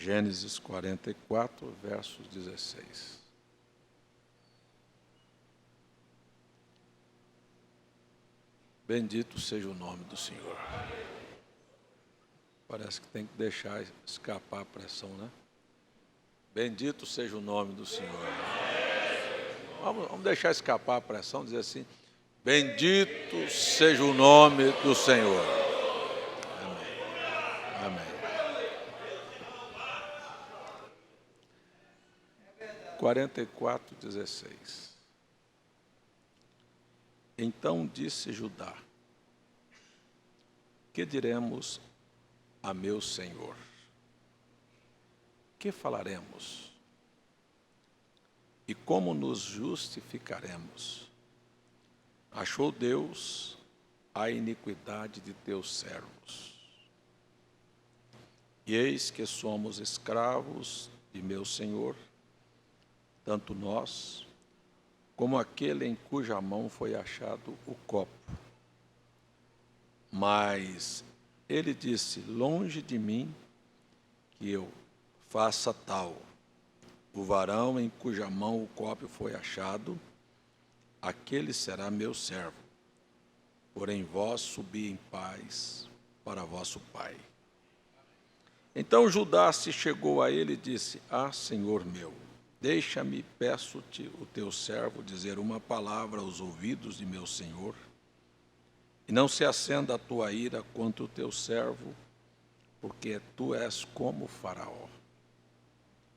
Gênesis 44, versos 16. Bendito seja o nome do Senhor. Parece que tem que deixar escapar a pressão, né? Bendito seja o nome do Senhor. Vamos deixar escapar a pressão, dizer assim: bendito seja o nome do Senhor. Amém. Amém. 44, 16. Então disse Judá: que diremos a meu Senhor? Que falaremos? E como nos justificaremos? Achou Deus a iniquidade de teus servos. E eis que somos escravos de meu Senhor, tanto nós, como aquele em cuja mão foi achado o copo. Mas ele disse: longe de mim que eu faça tal. O varão em cuja mão o copo foi achado, aquele será meu servo. Porém vós subi em paz para vosso pai. Então Judá se chegou a ele e disse: ah, Senhor meu, deixa-me, peço-te, o teu servo, dizer uma palavra aos ouvidos de meu senhor, e não se acenda a tua ira contra o teu servo, porque tu és como Faraó.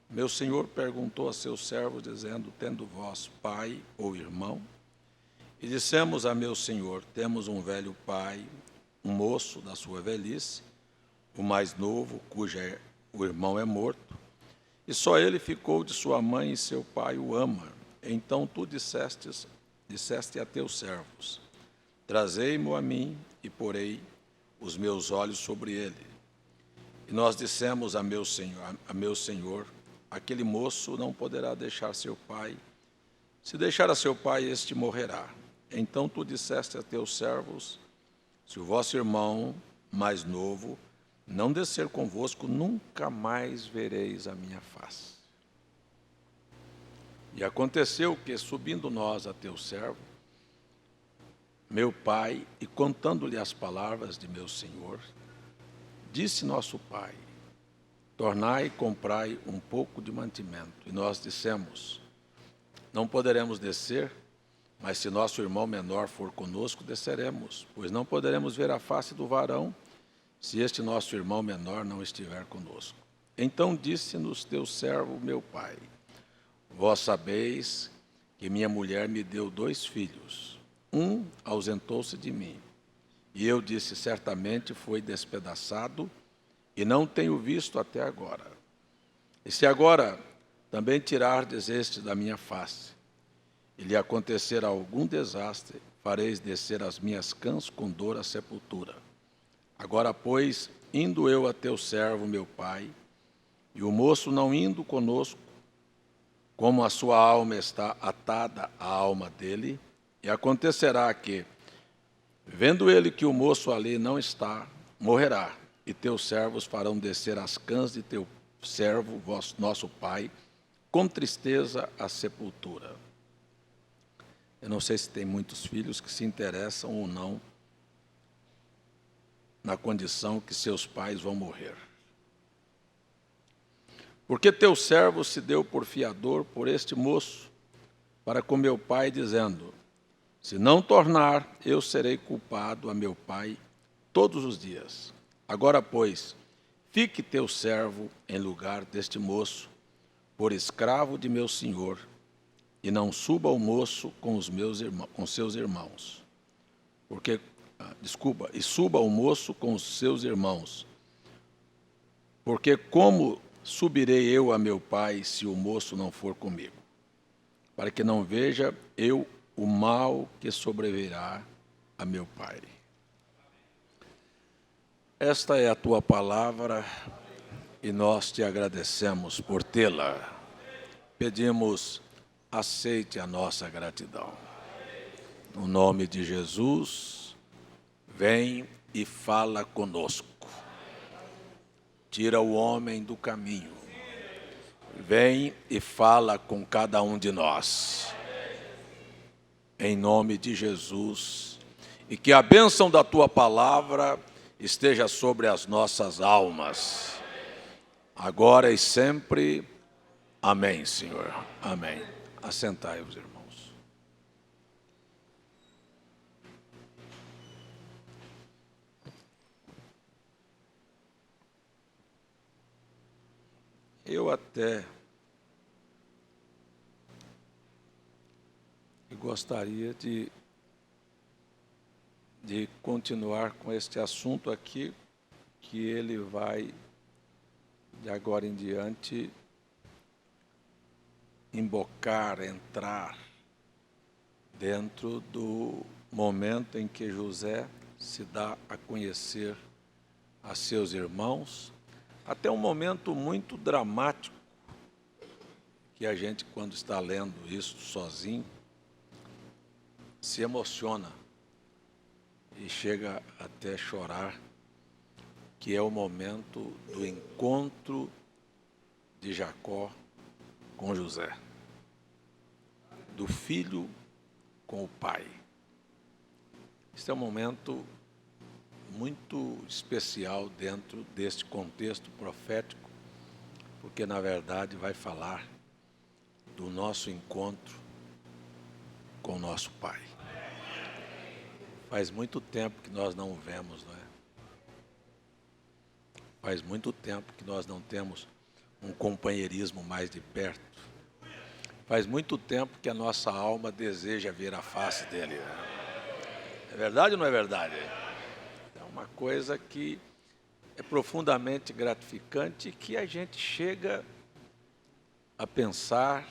Meu senhor perguntou a seu servo, dizendo: tendo vós pai ou irmão? E dissemos a meu senhor: temos um velho pai, um moço da sua velhice, o mais novo, o irmão é morto, e só ele ficou de sua mãe e seu pai o ama. Então tu disseste a teus servos: trazei-mo a mim, e porei os meus olhos sobre ele. E nós dissemos a meu senhor: aquele moço não poderá deixar seu pai. Se deixar a seu pai, este morrerá. Então tu disseste a teus servos: se o vosso irmão mais novo não descer convosco, nunca mais vereis a minha face. E aconteceu que, subindo nós a teu servo, meu pai, e contando-lhe as palavras de meu senhor, disse nosso pai: tornai e comprai um pouco de mantimento. E nós dissemos: não poderemos descer, mas se nosso irmão menor for conosco, desceremos, pois não poderemos ver a face do varão, se este nosso irmão menor não estiver conosco. Então disse-nos teu servo, meu pai: vós sabeis que minha mulher me deu 2 filhos. Um ausentou-se de mim, e eu disse: certamente foi despedaçado, e não tenho visto até agora. E se agora também tirardes este da minha face, e lhe acontecer algum desastre, fareis descer as minhas cãs com dor à sepultura. Agora, pois, indo eu a teu servo, meu pai, e o moço não indo conosco, como a sua alma está atada à alma dele, e acontecerá que, vendo ele que o moço ali não está, morrerá, e teus servos farão descer as cãs de teu servo, nosso pai, com tristeza à sepultura. Eu não sei se tem muitos filhos que se interessam ou não na condição que seus pais vão morrer. Porque teu servo se deu por fiador por este moço, para com meu pai, dizendo: se não tornar, eu serei culpado a meu pai todos os dias. Agora, pois, fique teu servo em lugar deste moço, por escravo de meu senhor, e não suba o moço com seus irmãos. E suba o moço com os seus irmãos. Porque como subirei eu a meu pai se o moço não for comigo? Para que não veja eu o mal que sobrevirá a meu pai. Esta é a tua palavra e nós te agradecemos por tê-la. Pedimos, aceite a nossa gratidão. No nome de Jesus, vem e fala conosco. tira o homem do caminho. Vem e fala com cada um de nós. Em nome de Jesus. E que a bênção da tua palavra esteja sobre as nossas almas. Agora e sempre. Amém, Senhor. Amém. Assentai-vos, irmãos. Eu até gostaria de continuar com este assunto aqui, que ele vai, de agora em diante, embocar, entrar dentro do momento em que José se dá a conhecer a seus irmãos, até um momento muito dramático, que a gente, quando está lendo isso sozinho, se emociona e chega até a chorar, que é o momento do encontro de Jacó com José, do filho com o pai. Este é um momento muito especial dentro deste contexto profético, porque, na verdade, vai falar do nosso encontro com o nosso pai. Faz muito tempo que nós não o vemos, não é? Faz muito tempo que nós não temos um companheirismo mais de perto. Faz muito tempo que a nossa alma deseja ver a face dele. É verdade ou não é verdade? É uma coisa que é profundamente gratificante e que a gente chega a pensar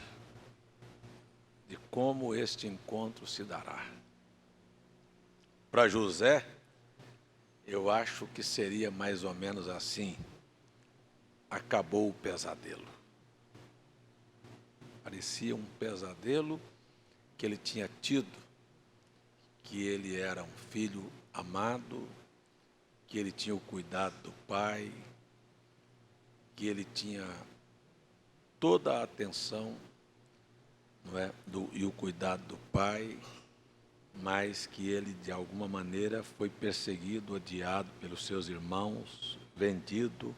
de como este encontro se dará. Para José, eu acho que seria mais ou menos assim: acabou o pesadelo. Parecia um pesadelo que ele tinha tido, que ele era um filho amado, que ele tinha o cuidado do pai, que ele tinha toda a atenção, não é, e o cuidado do pai, mas que ele, de alguma maneira, foi perseguido, odiado pelos seus irmãos, vendido,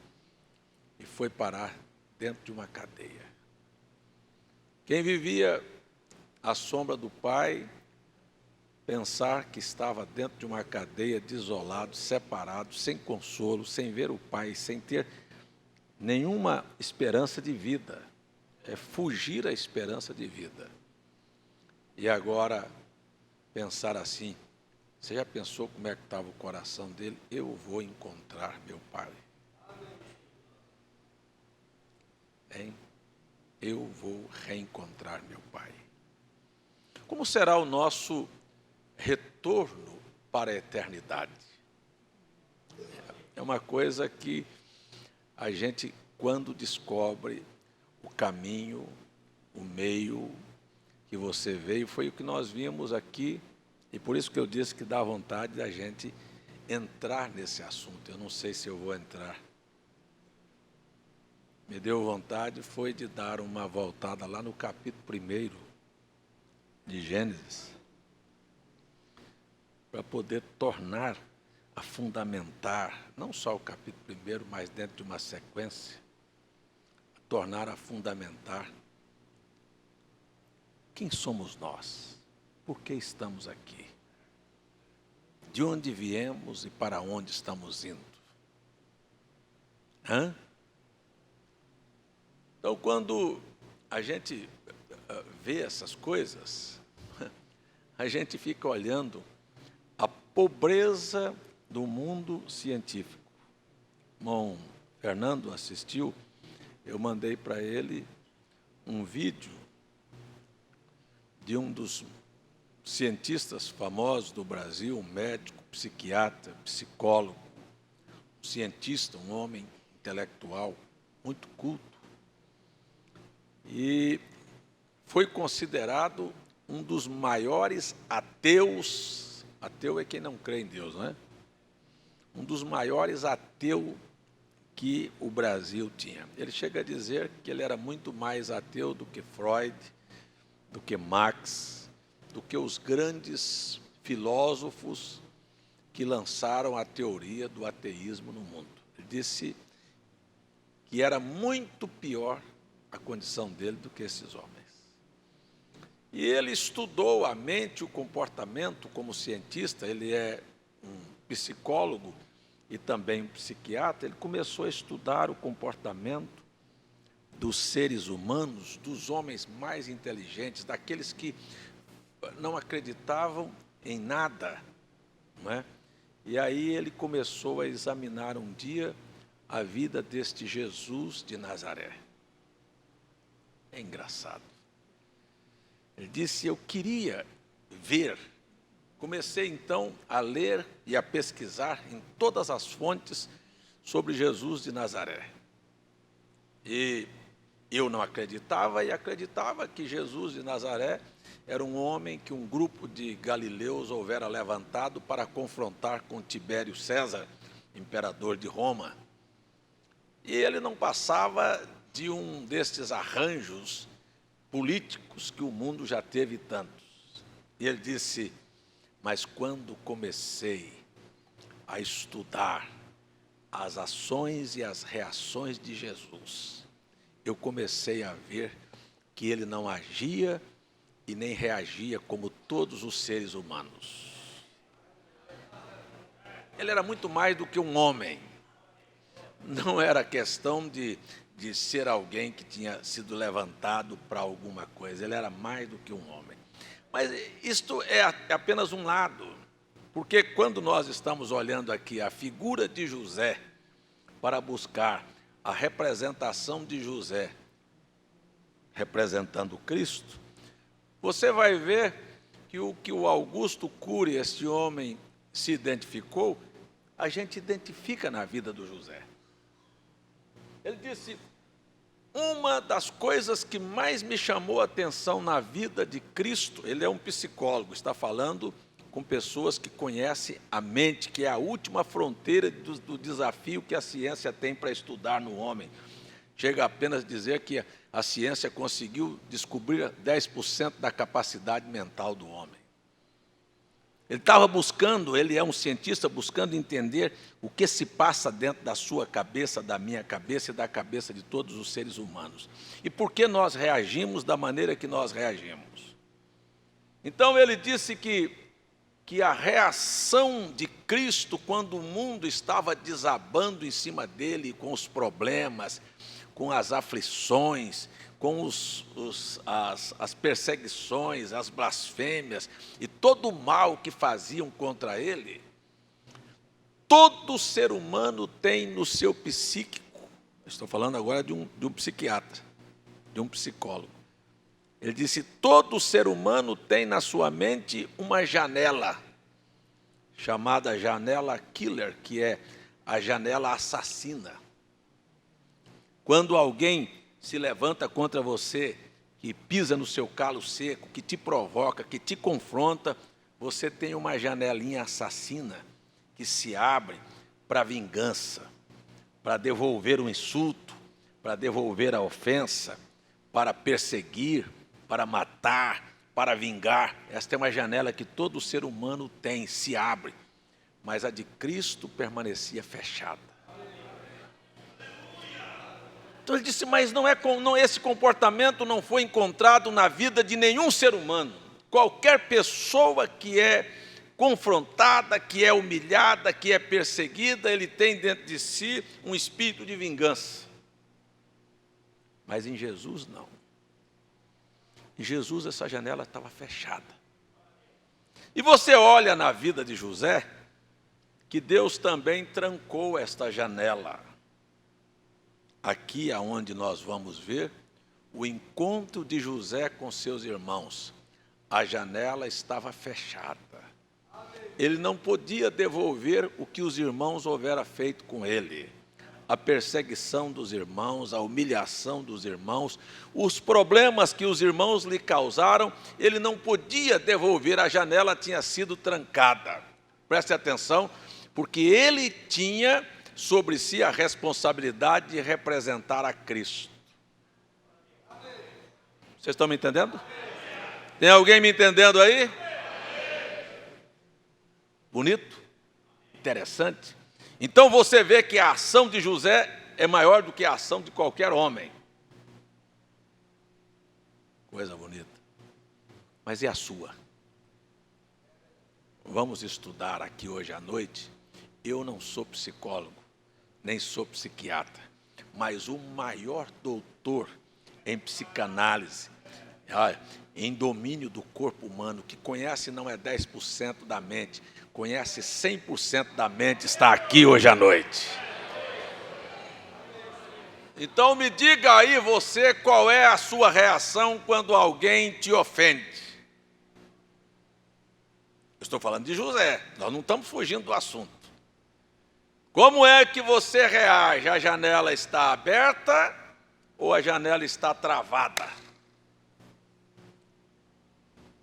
e foi parar dentro de uma cadeia. Quem vivia à sombra do pai, pensar que estava dentro de uma cadeia, desolado, separado, sem consolo, sem ver o pai, sem ter nenhuma esperança de vida, é fugir à esperança de vida. E agora, pensar assim: você já pensou como é que estava o coração dele? Eu vou encontrar meu pai. Hein? Eu vou reencontrar meu pai. Como será o nosso retorno para a eternidade? É uma coisa que a gente, quando descobre o caminho, o meio que você veio, foi o que nós vimos aqui, e por isso que eu disse que dá vontade da gente entrar nesse assunto. Eu não sei se eu vou entrar. Me deu vontade foi de dar uma voltada lá no capítulo 1 de Gênesis, para poder tornar a fundamentar, não só o capítulo 1, mas dentro de uma sequência, tornar a fundamentar quem somos nós, por que estamos aqui, de onde viemos e para onde estamos indo. Então, quando a gente vê essas coisas, a gente fica olhando a pobreza do mundo científico. O irmão Fernando assistiu, eu mandei para ele um vídeo de um dos cientistas famosos do Brasil, um médico, psiquiatra, psicólogo, um cientista, um homem intelectual, muito culto. E foi considerado um dos maiores ateus. Ateu é quem não crê em Deus, não é? Um dos maiores ateus que o Brasil tinha. Ele chega a dizer que ele era muito mais ateu do que Freud, do que Marx, do que os grandes filósofos que lançaram a teoria do ateísmo no mundo. Ele disse que era muito pior a condição dele do que esses homens. E ele estudou a mente e o comportamento como cientista, ele é um psicólogo e também um psiquiatra. Ele começou a estudar o comportamento dos seres humanos, dos homens mais inteligentes, daqueles que não acreditavam em nada, não é? E aí ele começou a examinar um dia a vida deste Jesus de Nazaré. É engraçado. Ele disse, eu queria ver. Comecei então a ler e a pesquisar em todas as fontes sobre Jesus de Nazaré. E eu não acreditava e acreditava que Jesus de Nazaré era um homem que um grupo de galileus houvera levantado para confrontar com Tibério César, imperador de Roma. E ele não passava de um destes arranjos políticos que o mundo já teve tantos. E ele disse, mas quando comecei a estudar as ações e as reações de Jesus, eu comecei a ver que ele não agia e nem reagia como todos os seres humanos. Ele era muito mais do que um homem. Não era questão de ser alguém que tinha sido levantado para alguma coisa. Ele era mais do que um homem. Mas isto é apenas um lado, porque quando nós estamos olhando aqui a figura de José para buscar a representação de José representando Cristo, você vai ver que o que o Augusto Cury, este homem, se identificou, a gente identifica na vida do José. Ele disse, uma das coisas que mais me chamou a atenção na vida de Cristo, ele é um psicólogo, está falando com pessoas que conhecem a mente, que é a última fronteira do desafio que a ciência tem para estudar no homem. Chega apenas a dizer que a ciência conseguiu descobrir 10% da capacidade mental do homem. Ele estava buscando, ele é um cientista, buscando entender o que se passa dentro da sua cabeça, da minha cabeça e da cabeça de todos os seres humanos. E por que nós reagimos da maneira que nós reagimos. Então ele disse que a reação de Cristo, quando o mundo estava desabando em cima dele, com os problemas, com as aflições, com as perseguições, as blasfêmias e todo o mal que faziam contra ele, todo ser humano tem no seu psíquico, estou falando agora de um psiquiatra, de um psicólogo, ele disse, todo ser humano tem na sua mente uma janela, chamada janela killer, que é a janela assassina. Quando alguém se levanta contra você, que pisa no seu calo seco, que te provoca, que te confronta, você tem uma janelinha assassina que se abre para vingança, para devolver o insulto, para devolver a ofensa, para perseguir, para matar, para vingar. Esta é uma janela que todo ser humano tem, se abre, mas a de Cristo permanecia fechada. Então ele disse, mas esse comportamento não foi encontrado na vida de nenhum ser humano. Qualquer pessoa que é confrontada, que é humilhada, que é perseguida, ele tem dentro de si um espírito de vingança. Mas em Jesus não. Em Jesus essa janela estava fechada. E você olha na vida de José, que Deus também trancou esta janela. Aqui aonde nós vamos ver o encontro de José com seus irmãos. A janela estava fechada. Ele não podia devolver o que os irmãos houvera feito com ele. A perseguição dos irmãos, a humilhação dos irmãos, os problemas que os irmãos lhe causaram, ele não podia devolver, a janela tinha sido trancada. Preste atenção, porque ele tinha sobre si a responsabilidade de representar a Cristo. Vocês estão me entendendo? Tem alguém me entendendo aí? Bonito? Interessante. Então você vê que a ação de José é maior do que a ação de qualquer homem. Coisa bonita. Mas e a sua? Vamos estudar aqui hoje à noite. Eu não sou psicólogo, nem sou psiquiatra, mas o maior doutor em psicanálise, em domínio do corpo humano, que conhece não é 10% da mente, conhece 100% da mente, está aqui hoje à noite. Então me diga aí você qual é a sua reação quando alguém te ofende. Eu estou falando de José, nós não estamos fugindo do assunto. Como é que você reage? A janela está aberta ou a janela está travada?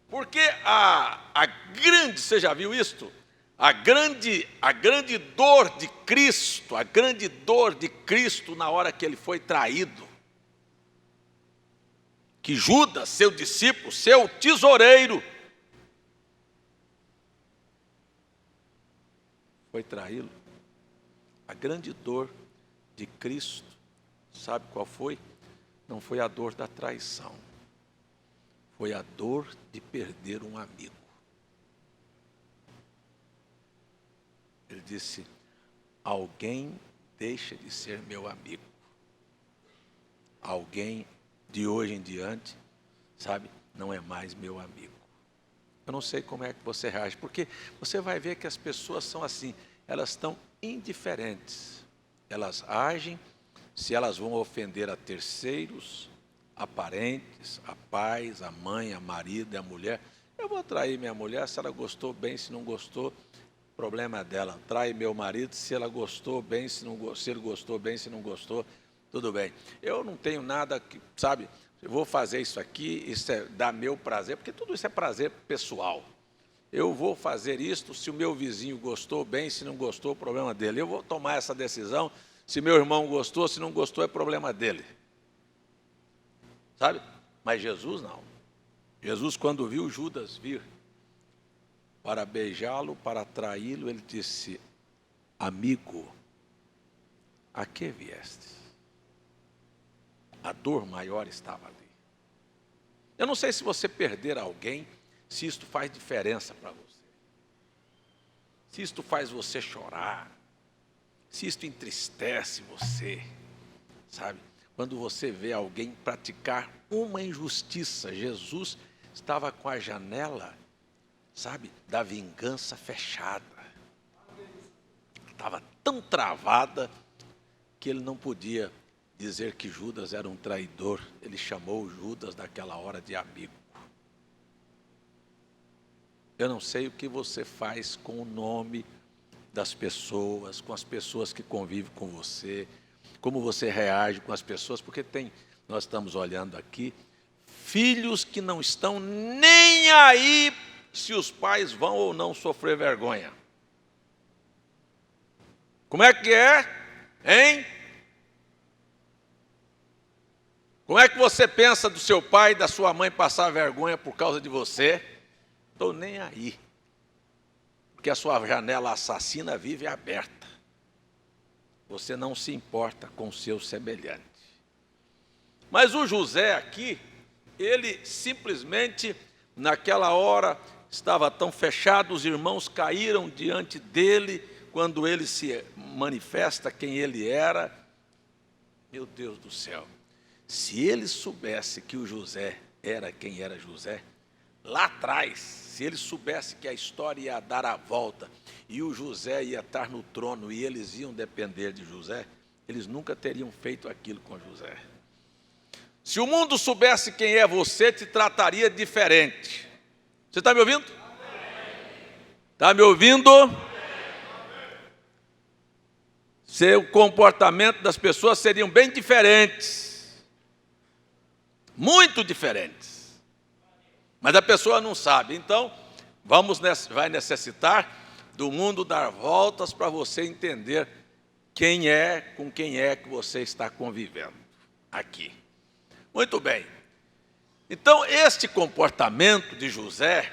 Porque a grande, você já viu isto? A grande dor de Cristo na hora que ele foi traído. Que Judas, seu discípulo, seu tesoureiro, foi traí-lo. A grande dor de Cristo, sabe qual foi? Não foi a dor da traição. Foi a dor de perder um amigo. Ele disse, alguém deixa de ser meu amigo. Alguém de hoje em diante, sabe, não é mais meu amigo. Eu não sei como é que você reage, porque você vai ver que as pessoas são assim, elas estão indiferentes. Elas agem se elas vão ofender a terceiros, a parentes, a pais, a mãe, a marido, a mulher. Eu vou trair minha mulher, se ela gostou bem, se não gostou, problema dela. Trai meu marido, se ela gostou bem, se ele gostou bem, se não gostou, tudo bem. Eu não tenho nada que, sabe, eu vou fazer isso aqui, isso é dar meu prazer, porque tudo isso é prazer pessoal. Eu vou fazer isto, se o meu vizinho gostou bem, se não gostou, o problema dele. Eu vou tomar essa decisão, se meu irmão gostou, se não gostou, é problema dele. Sabe? Mas Jesus não. Jesus, quando viu Judas vir para beijá-lo, para traí-lo, ele disse, amigo, a que vieste? A dor maior estava ali. Eu não sei se você perder alguém, se isto faz diferença para você. Se isto faz você chorar, se isto entristece você, sabe? Quando você vê alguém praticar uma injustiça, Jesus estava com a janela, sabe, da vingança fechada. Estava tão travada que ele não podia dizer que Judas era um traidor. Ele chamou Judas naquela hora de amigo. Eu não sei o que você faz com o nome das pessoas, com as pessoas que convivem com você, como você reage com as pessoas, porque nós estamos olhando aqui, filhos que não estão nem aí se os pais vão ou não sofrer vergonha. Como é que é? Hein? Como é que você pensa do seu pai e da sua mãe passar vergonha por causa de você? Estou nem aí. Porque a sua janela assassina vive aberta. Você não se importa com o seu semelhante. Mas o José aqui, ele simplesmente, naquela hora, estava tão fechado, os irmãos caíram diante dele, quando ele se manifesta quem ele era. Meu Deus do céu, se ele soubesse que o José era quem era José, lá atrás, se ele soubesse que a história ia dar a volta, e o José ia estar no trono, e eles iam depender de José, eles nunca teriam feito aquilo com José. Se o mundo soubesse quem é você, te trataria diferente. Você está me ouvindo? Está me ouvindo? Seu comportamento das pessoas seriam bem diferentes. Muito diferentes. Mas a pessoa não sabe. Então, vai necessitar do mundo dar voltas para você entender com quem é que você está convivendo aqui. Muito bem. Então, este comportamento de José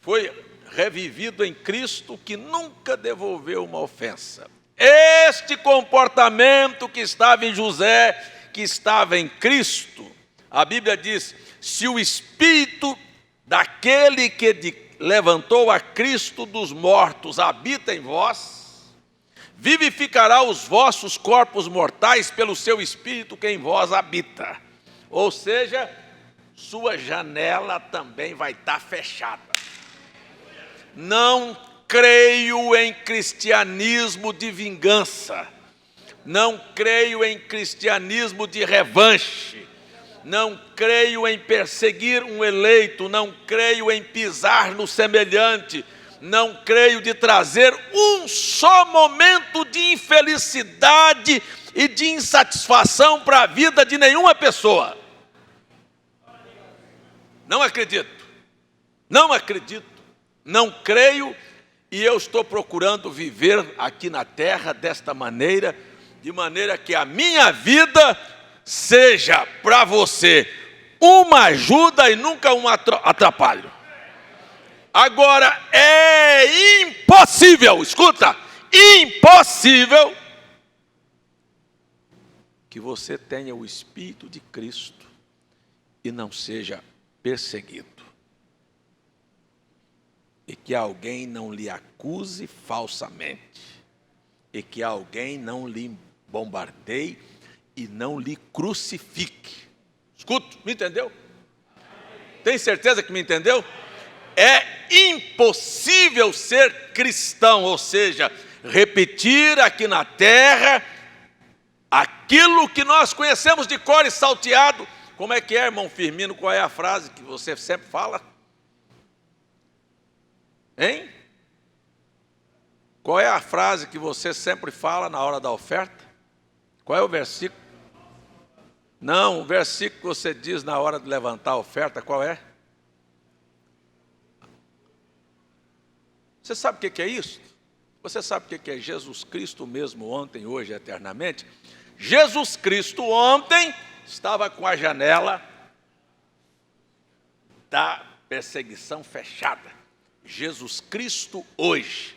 foi revivido em Cristo, que nunca devolveu uma ofensa. Este comportamento que estava em José, que estava em Cristo, a Bíblia diz: se o Espírito daquele que levantou a Cristo dos mortos habita em vós, vivificará os vossos corpos mortais pelo seu Espírito que em vós habita. Ou seja, sua janela também vai estar fechada. Não creio em cristianismo de vingança, não creio em cristianismo de revanche, não creio em perseguir um eleito, não creio em pisar no semelhante, não creio de trazer um só momento de infelicidade e de insatisfação para a vida de nenhuma pessoa. Não acredito, não creio, e eu estou procurando viver aqui na terra desta maneira, de maneira que a minha vida seja para você uma ajuda e nunca um atrapalho. Agora, é impossível, escuta, impossível que você tenha o Espírito de Cristo e não seja perseguido. E que alguém não lhe acuse falsamente, e que alguém não lhe bombardeie e não lhe crucifique. Escuta, me entendeu? Tem certeza que me entendeu? É impossível ser cristão, ou seja, repetir aqui na terra aquilo que nós conhecemos de cor e salteado. Como é que é, irmão Firmino? Qual é a frase que você sempre fala? Hein? Qual é a frase que você sempre fala na hora da oferta? Qual é o versículo? Não, o versículo que você diz na hora de levantar a oferta, qual é? Você sabe o que é isso? Você sabe o que é Jesus Cristo mesmo ontem, hoje e eternamente? Jesus Cristo ontem estava com a janela da perseguição fechada. Jesus Cristo hoje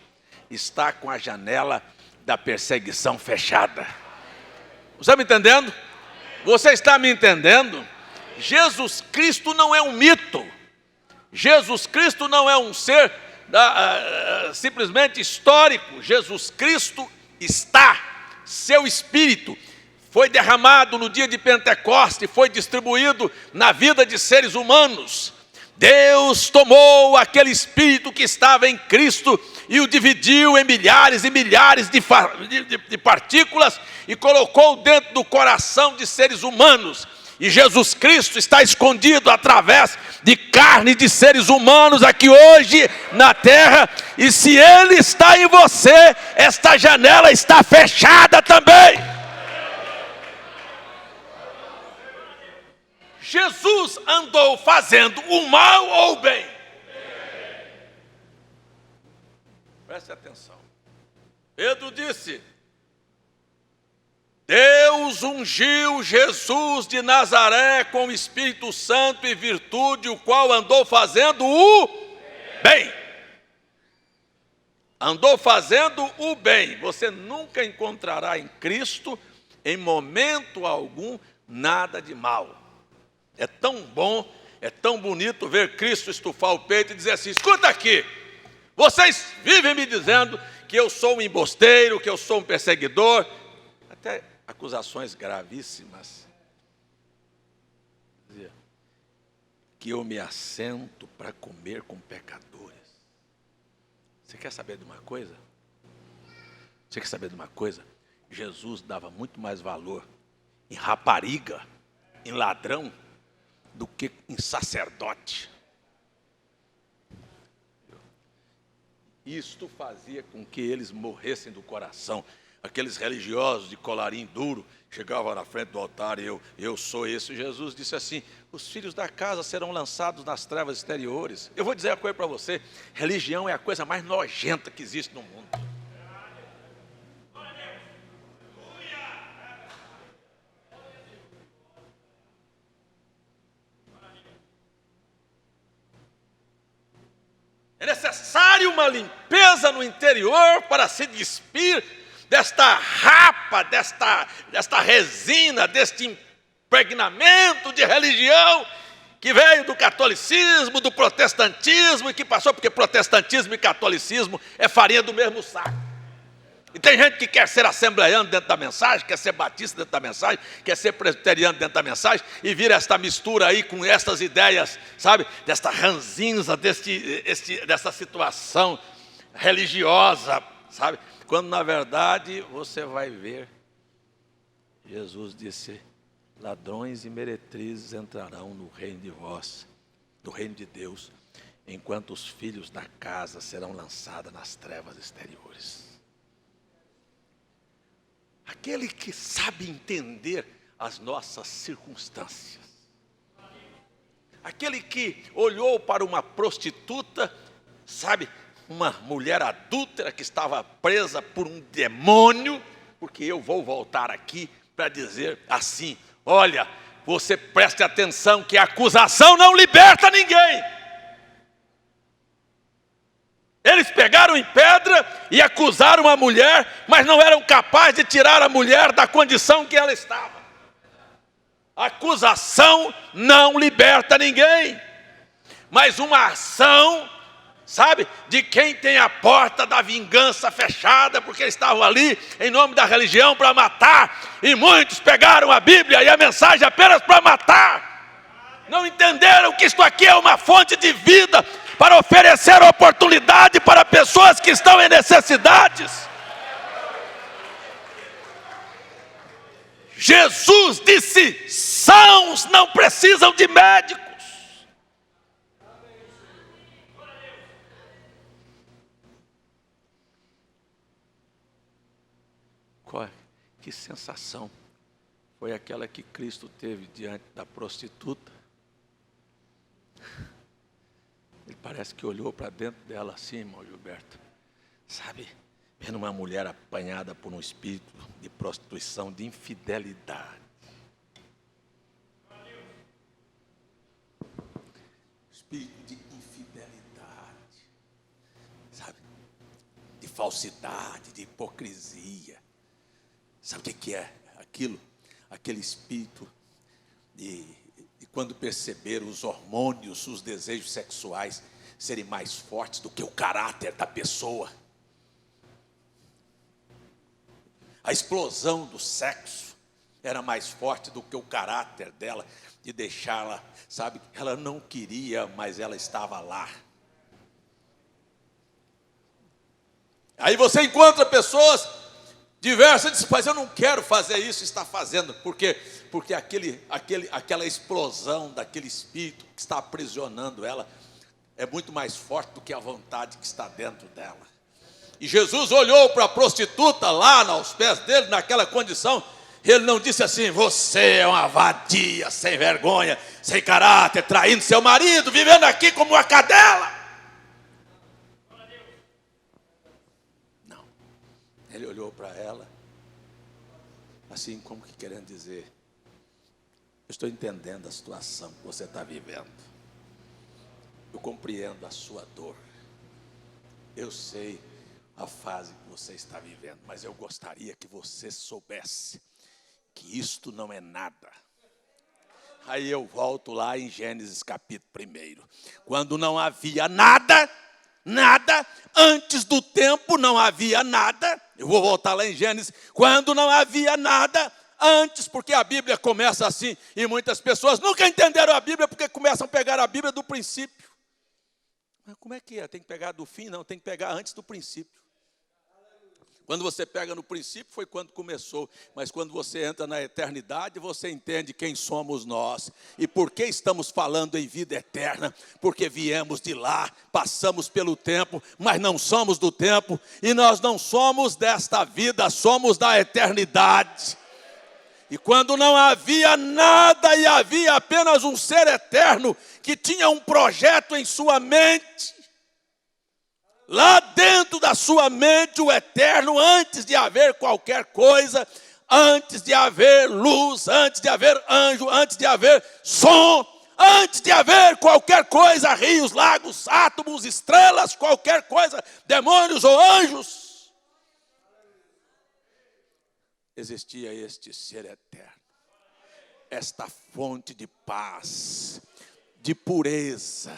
está com a janela da perseguição fechada. Você está me entendendo? Você está me entendendo? Jesus Cristo não é um mito. Jesus Cristo não é um ser simplesmente histórico. Jesus Cristo está, seu Espírito foi derramado no dia de Pentecostes, foi distribuído na vida de seres humanos. Deus tomou aquele Espírito que estava em Cristo e o dividiu em milhares e milhares de partículas e colocou dentro do coração de seres humanos. E Jesus Cristo está escondido através de carne de seres humanos aqui hoje na terra. E se Ele está em você, esta janela está fechada também. Jesus andou fazendo o mal ou o bem? Preste atenção. Pedro disse: Deus ungiu Jesus de Nazaré com o Espírito Santo e virtude, o qual andou fazendo o bem. Andou fazendo o bem. Você nunca encontrará em Cristo, em momento algum, nada de mal. É tão bom, é tão bonito ver Cristo estufar o peito e dizer assim: escuta aqui, vocês vivem me dizendo que eu sou um embosteiro, que eu sou um perseguidor, até acusações gravíssimas, que eu me assento para comer com pecadores. Você quer saber de uma coisa? Você quer saber de uma coisa? Jesus dava muito mais valor em rapariga, em ladrão, do que em sacerdote. Isto fazia com que eles morressem do coração. Aqueles religiosos de colarinho duro chegavam na frente do altar e eu sou esse. Jesus disse assim: os filhos da casa serão lançados nas trevas exteriores. Eu vou dizer uma coisa para você: religião é a coisa mais nojenta que existe no mundo. necessário uma limpeza no interior para se despir desta rapa, desta resina, deste impregnamento de religião que veio do catolicismo, do protestantismo e que passou, porque protestantismo e catolicismo é farinha do mesmo saco. E tem gente que quer ser assembleiano dentro da mensagem, quer ser batista dentro da mensagem, quer ser presbiteriano dentro da mensagem, e vira esta mistura aí com estas ideias, sabe? Desta ranzinza, dessa situação religiosa, sabe? Quando na verdade você vai ver, Jesus disse: ladrões e meretrizes entrarão no reino de vós, no reino de Deus, enquanto os filhos da casa serão lançados nas trevas exteriores. Aquele que sabe entender as nossas circunstâncias. Aquele que olhou para uma prostituta, sabe, uma mulher adúltera que estava presa por um demônio, porque eu vou voltar aqui para dizer assim: olha, você preste atenção que a acusação não liberta ninguém. Eles pegaram em pedra e acusaram a mulher, mas não eram capazes de tirar a mulher da condição que ela estava. A acusação não liberta ninguém, mas uma ação, sabe, de quem tem a porta da vingança fechada, porque eles estavam ali em nome da religião para matar, e muitos pegaram a Bíblia e a mensagem apenas para matar. Não entenderam que isto aqui é uma fonte de vida, para oferecer oportunidade para pessoas que estão em necessidades. Jesus disse: sãos não precisam de médicos. Que sensação foi aquela que Cristo teve diante da prostituta? Ele parece que olhou para dentro dela assim, irmão Gilberto, sabe, vendo uma mulher apanhada por um espírito de prostituição, de infidelidade. Espírito de infidelidade, sabe, de falsidade, de hipocrisia. Sabe o que é aquilo? Aquele espírito de quando perceber os hormônios, os desejos sexuais serem mais fortes do que o caráter da pessoa. A explosão do sexo era mais forte do que o caráter dela, de deixá-la, sabe, ela não queria, mas ela estava lá. Aí você encontra pessoas diversas, dizem: mas eu não quero fazer isso, está fazendo, porque aquela explosão daquele espírito que está aprisionando ela é muito mais forte do que a vontade que está dentro dela. E Jesus olhou para a prostituta lá aos pés dele, naquela condição. Ele não disse assim: você é uma vadia, sem vergonha, sem caráter, traindo seu marido, vivendo aqui como uma cadela. Não, ele olhou para ela assim, como que querendo dizer: eu estou entendendo a situação que você está vivendo. Eu compreendo a sua dor. Eu sei a fase que você está vivendo, mas eu gostaria que você soubesse que isto não é nada. Aí eu volto lá em Gênesis capítulo 1. Quando não havia nada, antes do tempo não havia nada. Eu vou voltar lá em Gênesis. Quando não havia nada, antes, porque a Bíblia começa assim, e muitas pessoas nunca entenderam a Bíblia, porque começam a pegar a Bíblia do princípio. Mas como é que é? Tem que pegar do fim? Não, tem que pegar antes do princípio. Quando você pega no princípio, foi quando começou. Mas quando você entra na eternidade, você entende quem somos nós. E por que estamos falando em vida eterna? Porque viemos de lá, passamos pelo tempo, mas não somos do tempo. E nós não somos desta vida, somos da eternidade. E quando não havia nada e havia apenas um ser eterno que tinha um projeto em sua mente, lá dentro da sua mente, o eterno, antes de haver qualquer coisa, antes de haver luz, antes de haver anjo, antes de haver som, antes de haver qualquer coisa, rios, lagos, átomos, estrelas, qualquer coisa, demônios ou anjos, existia este ser eterno, esta fonte de paz, de pureza,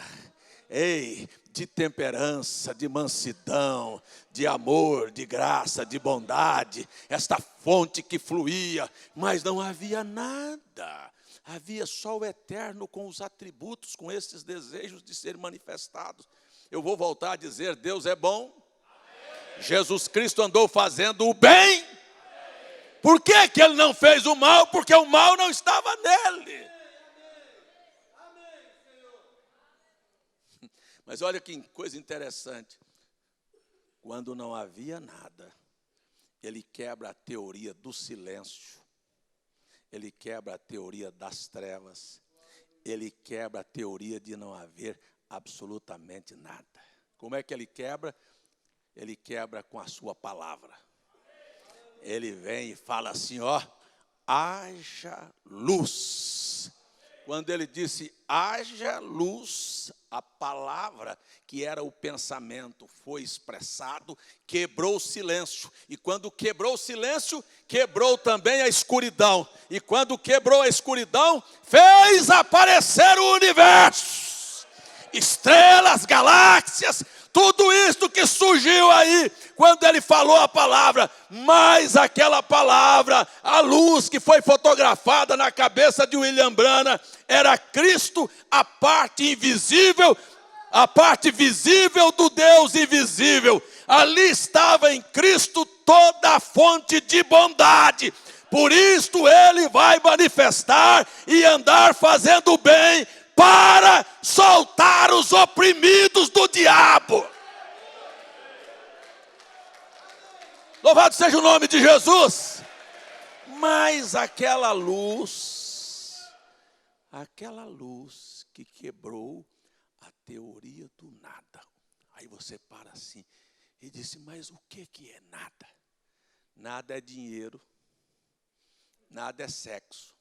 de temperança, de mansidão, de amor, de graça, de bondade, esta fonte que fluía, mas não havia nada, havia só o eterno com os atributos, com esses desejos de ser manifestados. Eu vou voltar a dizer, Deus é bom, amém. Jesus Cristo andou fazendo o bem, amém. Por que que ele não fez o mal? Porque o mal não estava nele. Mas olha que coisa interessante, quando não havia nada, ele quebra a teoria do silêncio, ele quebra a teoria das trevas, ele quebra a teoria de não haver absolutamente nada. Como é que ele quebra? Ele quebra com a sua palavra. Ele vem e fala assim, ó, haja luz. Quando ele disse haja luz, a palavra que era o pensamento foi expressado, quebrou o silêncio. E quando quebrou o silêncio, quebrou também a escuridão. E quando quebrou a escuridão, fez aparecer o universo. Estrelas, galáxias, tudo isso que surgiu aí, quando ele falou a palavra, mas aquela palavra, a luz que foi fotografada na cabeça de William Branham, era Cristo, a parte invisível, a parte visível do Deus invisível. Ali estava em Cristo toda a fonte de bondade. Por isto ele vai manifestar e andar fazendo bem, para soltar os oprimidos do diabo. Louvado seja o nome de Jesus. Mas aquela luz que quebrou a teoria do nada. Aí você para assim e disse, mas o que é nada? Nada é dinheiro, nada é sexo.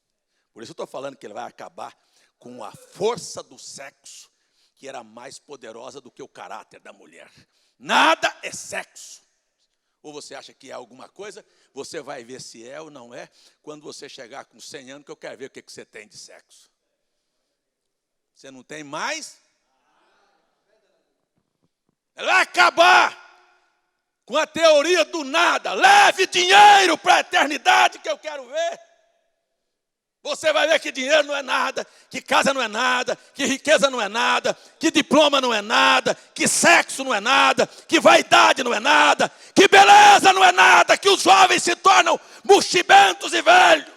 Por isso eu estou falando que ele vai acabar com a força do sexo, que era mais poderosa do que o caráter da mulher. Nada é sexo. Ou você acha que é alguma coisa, você vai ver se é ou não é, quando você chegar com 100 anos, que eu quero ver o que você tem de sexo. Você não tem mais? Ela vai acabar com a teoria do nada. Leve dinheiro para a eternidade, que eu quero ver. Você vai ver que dinheiro não é nada, que casa não é nada, que riqueza não é nada, que diploma não é nada, que sexo não é nada, que vaidade não é nada, que beleza não é nada, que os jovens se tornam mochibentos e velhos.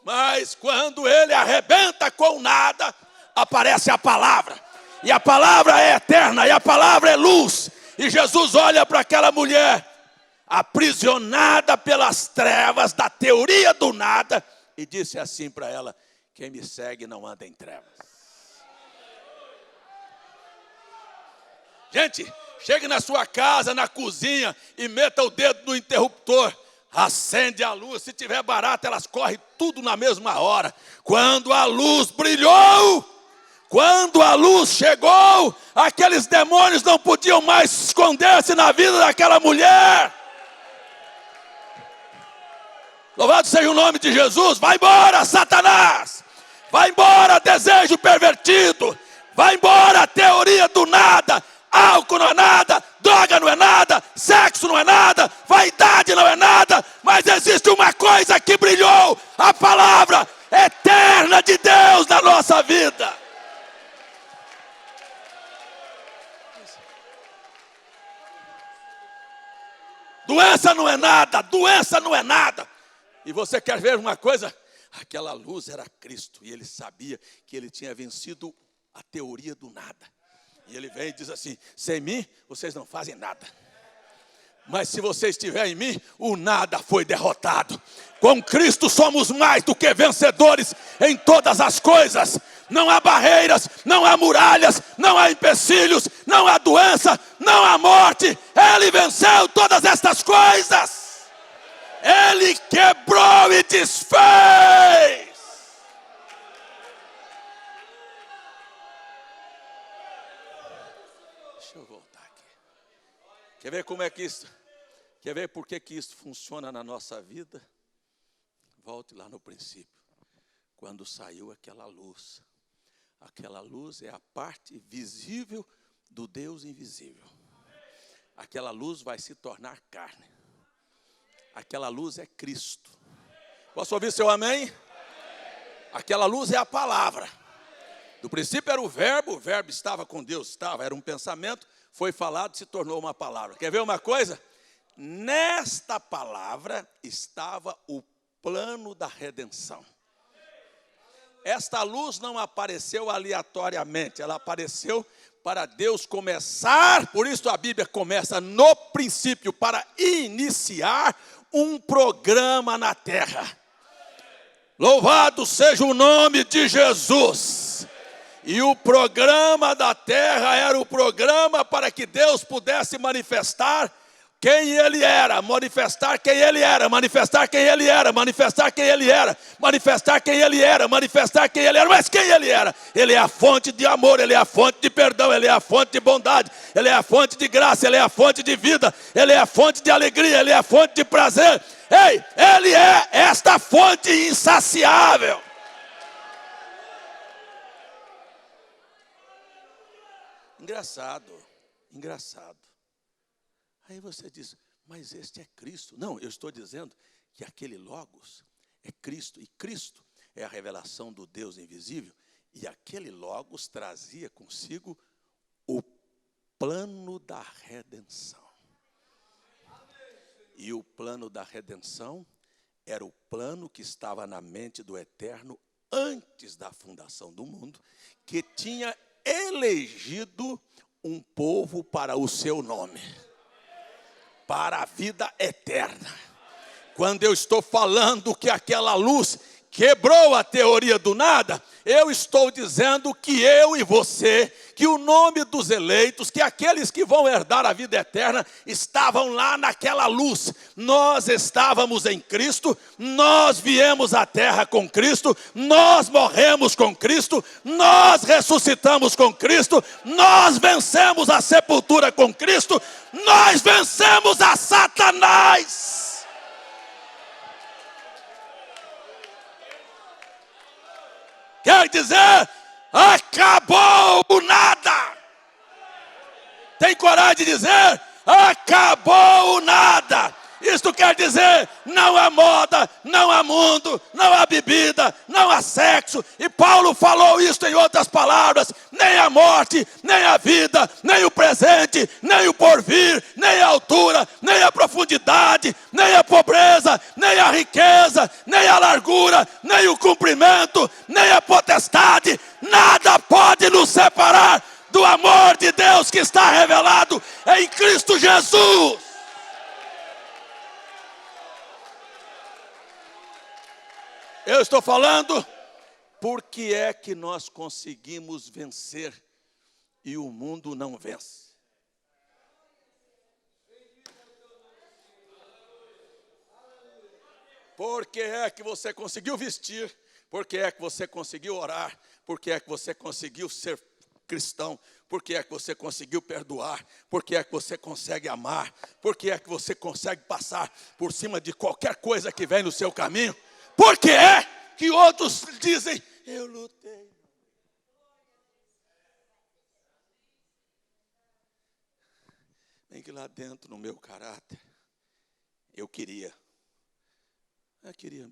Mas quando ele arrebenta com nada, aparece a palavra. E a palavra é eterna, e a palavra é luz. E Jesus olha para aquela mulher, aprisionada pelas trevas da teoria do nada, e disse assim para ela, quem me segue não anda em trevas. Gente, chegue na sua casa, na cozinha, e meta o dedo no interruptor. Acende a luz, se tiver barata, elas correm tudo na mesma hora. Quando a luz brilhou, quando a luz chegou, aqueles demônios não podiam mais esconder-se na vida daquela mulher. Louvado seja o nome de Jesus. Vai embora, Satanás. Vai embora, desejo pervertido. Vai embora, teoria do nada. Álcool não é nada, droga não é nada, sexo não é nada, vaidade não é nada. Mas existe uma coisa que brilhou, a palavra eterna de Deus na nossa vida. Doença não é nada, doença não é nada. E você quer ver uma coisa? Aquela luz era Cristo. E ele sabia que ele tinha vencido a teoria do nada. E ele vem e diz assim, sem mim, vocês não fazem nada. Mas se você estiver em mim, o nada foi derrotado. Com Cristo somos mais do que vencedores em todas as coisas. Não há barreiras, não há muralhas, não há empecilhos, não há doença, não há morte. Ele venceu todas estas coisas. Ele quebrou e desfez. Quer ver como é que isso? Quer ver por que isso funciona na nossa vida? Volte lá no princípio. Quando saiu aquela luz. Aquela luz é a parte visível do Deus invisível. Aquela luz vai se tornar carne. Aquela luz é Cristo. Posso ouvir seu amém? Aquela luz é a palavra. No princípio era o verbo estava com Deus, era um pensamento, foi falado, se tornou uma palavra. Quer ver uma coisa? Nesta palavra estava o plano da redenção. Esta luz não apareceu aleatoriamente, ela apareceu para Deus começar, por isso a Bíblia começa no princípio, para iniciar um programa na terra. Louvado seja o nome de Jesus. E o programa da terra era o programa para que Deus pudesse manifestar quem Ele era, manifestar quem Ele era, manifestar quem Ele era, manifestar quem Ele era, manifestar quem Ele era, manifestar quem Ele era. Mas quem Ele era? Ele é a fonte de amor, Ele é a fonte de perdão, Ele é a fonte de bondade, Ele é a fonte de graça, Ele é a fonte de vida, Ele é a fonte de alegria, Ele é a fonte de prazer. Ei, Ele é esta fonte insaciável. Engraçado. Aí você diz, mas este é Cristo. Não, eu estou dizendo que aquele Logos é Cristo. E Cristo é a revelação do Deus invisível. E aquele Logos trazia consigo o plano da redenção. E o plano da redenção era o plano que estava na mente do Eterno antes da fundação do mundo, que tinha elegido um povo para o seu nome, para a vida eterna. Quando eu estou falando que aquela luz quebrou a teoria do nada, eu estou dizendo que eu e você, que o nome dos eleitos, que aqueles que vão herdar a vida eterna, estavam lá naquela luz. Nós estávamos em Cristo, nós viemos à terra com Cristo, nós morremos com Cristo, nós ressuscitamos com Cristo, nós vencemos a sepultura com Cristo, nós vencemos a Satanás. Quer dizer, acabou o nada. Tem coragem de dizer, acabou o nada. Isto quer dizer, não há moda, não há mundo, não há bebida, não há sexo. E Paulo falou isso em outras palavras. Nem a morte, nem a vida, nem o presente, nem o porvir, nem a altura, nem a profundidade, nem a pobreza, nem a riqueza, nem a largura, nem o comprimento, nem a potestade. Nada pode nos separar do amor de Deus que está revelado em Cristo Jesus. Eu estou falando, por que é que nós conseguimos vencer e o mundo não vence? Por que é que você conseguiu vestir? Por que é que você conseguiu orar? Por que é que você conseguiu ser cristão? Por que é que você conseguiu perdoar? Por que é que você consegue amar? Por que é que você consegue passar por cima de qualquer coisa que vem no seu caminho? Por que é que outros dizem, eu lutei? Bem que lá dentro, no meu caráter, eu queria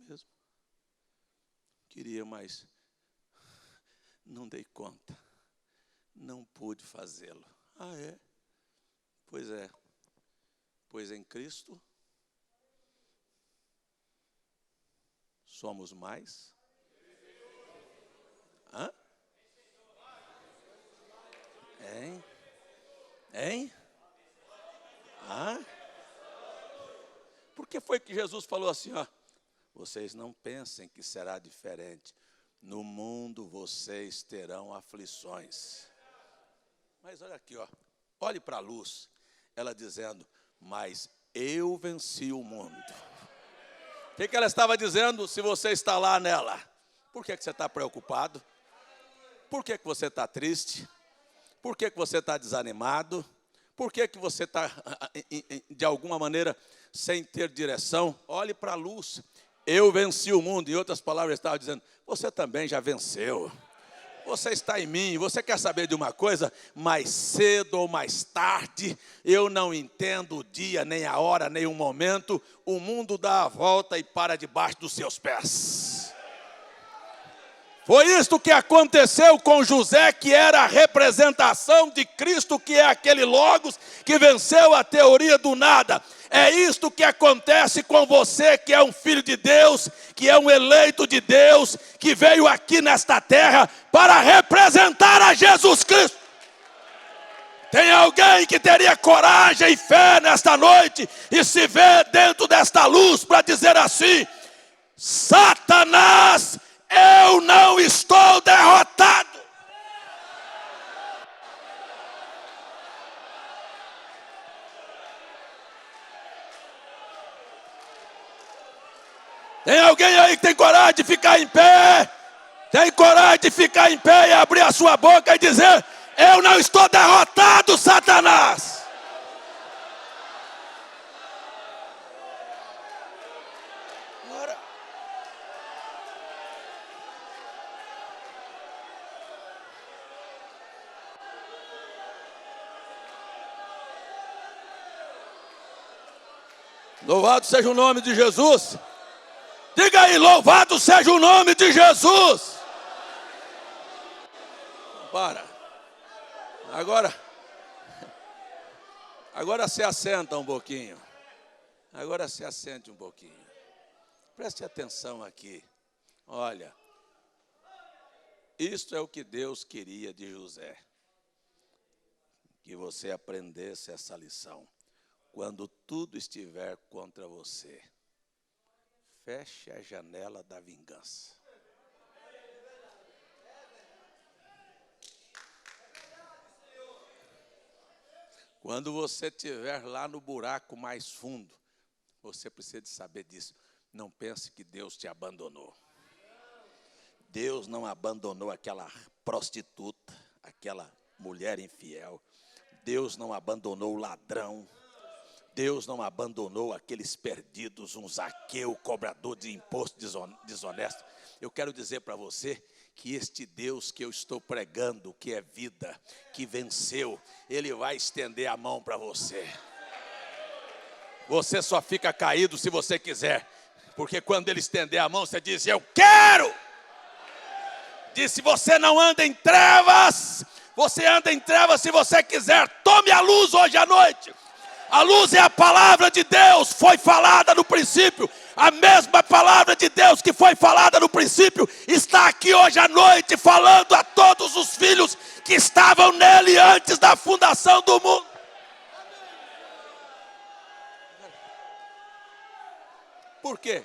mesmo. Queria, mas não dei conta. Não pude fazê-lo. Ah, é? Pois é. Pois em Cristo somos mais. Hã? Hein? Hã? Por que foi que Jesus falou assim, ó? Vocês não pensem que será diferente. No mundo vocês terão aflições. Mas olha aqui, ó. Olhe para a luz. Ela dizendo, mas eu venci o mundo. O que ela estava dizendo se você está lá nela? Por que você está preocupado? Por que você está triste? Por que você está desanimado? Por que você está, de alguma maneira, sem ter direção? Olhe para a luz. Eu venci o mundo. Em outras palavras, ele estava dizendo, você também já venceu. Você está em mim. Você quer saber de uma coisa? Mais cedo ou mais tarde, eu não entendo o dia, nem a hora, nem o momento, o mundo dá a volta e para debaixo dos seus pés. Foi isto que aconteceu com José, que era a representação de Cristo, que é aquele Logos que venceu a teoria do nada. É isto que acontece com você, que é um filho de Deus, que é um eleito de Deus, que veio aqui nesta terra para representar a Jesus Cristo. Tem alguém que teria coragem e fé nesta noite e se vê dentro desta luz para dizer assim: Satanás, eu não estou derrotado. Tem alguém aí que tem coragem de ficar em pé? Tem coragem de ficar em pé e abrir a sua boca e dizer: eu não estou derrotado, Satanás. Louvado seja o nome de Jesus. Diga aí, louvado seja o nome de Jesus. Para. Agora se assenta um pouquinho. Agora se assente um pouquinho. Preste atenção aqui. Olha, isto é o que Deus queria de José. Que você aprendesse essa lição. Quando tudo estiver contra você, feche a janela da vingança. Quando você estiver lá no buraco mais fundo, você precisa de saber disso. Não pense que Deus te abandonou. Deus não abandonou aquela prostituta, aquela mulher infiel. Deus não abandonou o ladrão. Deus não abandonou aqueles perdidos, um Zaqueu, cobrador de imposto desonesto. Eu quero dizer para você que este Deus que eu estou pregando, que é vida, que venceu, Ele vai estender a mão para você. Você só fica caído se você quiser, porque quando Ele estender a mão, você diz: eu quero. Disse: você não anda em trevas, você anda em trevas se você quiser. Tome a luz hoje à noite. A luz é a palavra de Deus, foi falada no princípio. A mesma palavra de Deus que foi falada no princípio está aqui hoje à noite, falando a todos os filhos que estavam nele antes da fundação do mundo. Por quê?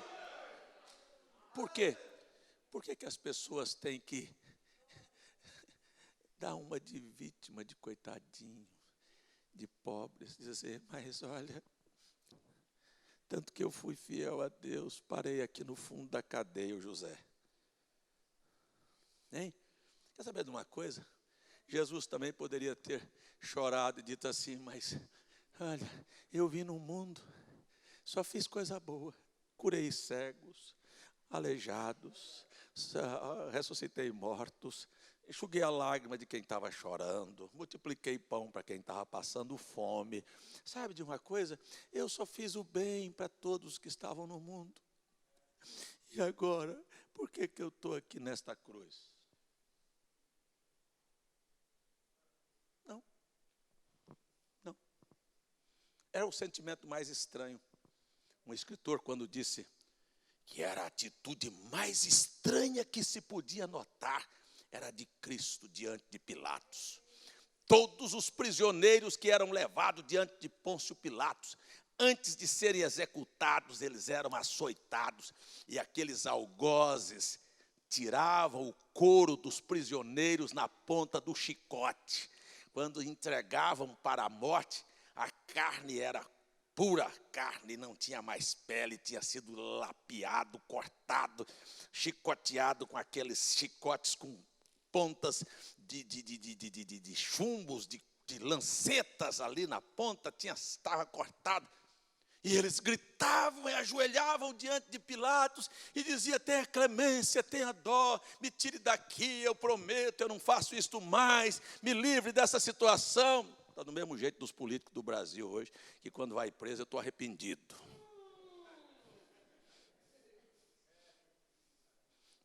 Por quê? Por que as pessoas têm que dar uma de vítima, de coitadinho, de pobres, dizer: mas olha, tanto que eu fui fiel a Deus, parei aqui no fundo da cadeia, o José. Hein? Quer saber de uma coisa? Jesus também poderia ter chorado e dito assim: mas olha, eu vim no mundo, só fiz coisa boa, curei cegos, aleijados, ressuscitei mortos, enxuguei a lágrima de quem estava chorando, multipliquei pão para quem estava passando fome. Sabe de uma coisa? Eu só fiz o bem para todos que estavam no mundo. E agora, por que eu estou aqui nesta cruz? Não. Era o sentimento mais estranho. Um escritor, quando disse que era a atitude mais estranha que se podia notar, era de Cristo diante de Pilatos. Todos os prisioneiros que eram levados diante de Pôncio Pilatos, antes de serem executados, eles eram açoitados, e aqueles algozes tiravam o couro dos prisioneiros na ponta do chicote. Quando entregavam para a morte, a carne era pura carne, não tinha mais pele, tinha sido lapiado, cortado, chicoteado com aqueles chicotes com pontas de chumbos, de de lancetas ali na ponta, estava cortado. E eles gritavam e ajoelhavam diante de Pilatos e diziam: tenha clemência, tenha dó, me tire daqui, eu prometo, eu não faço isto mais, me livre dessa situação. Está do mesmo jeito dos políticos do Brasil hoje, que quando vai preso eu estou arrependido.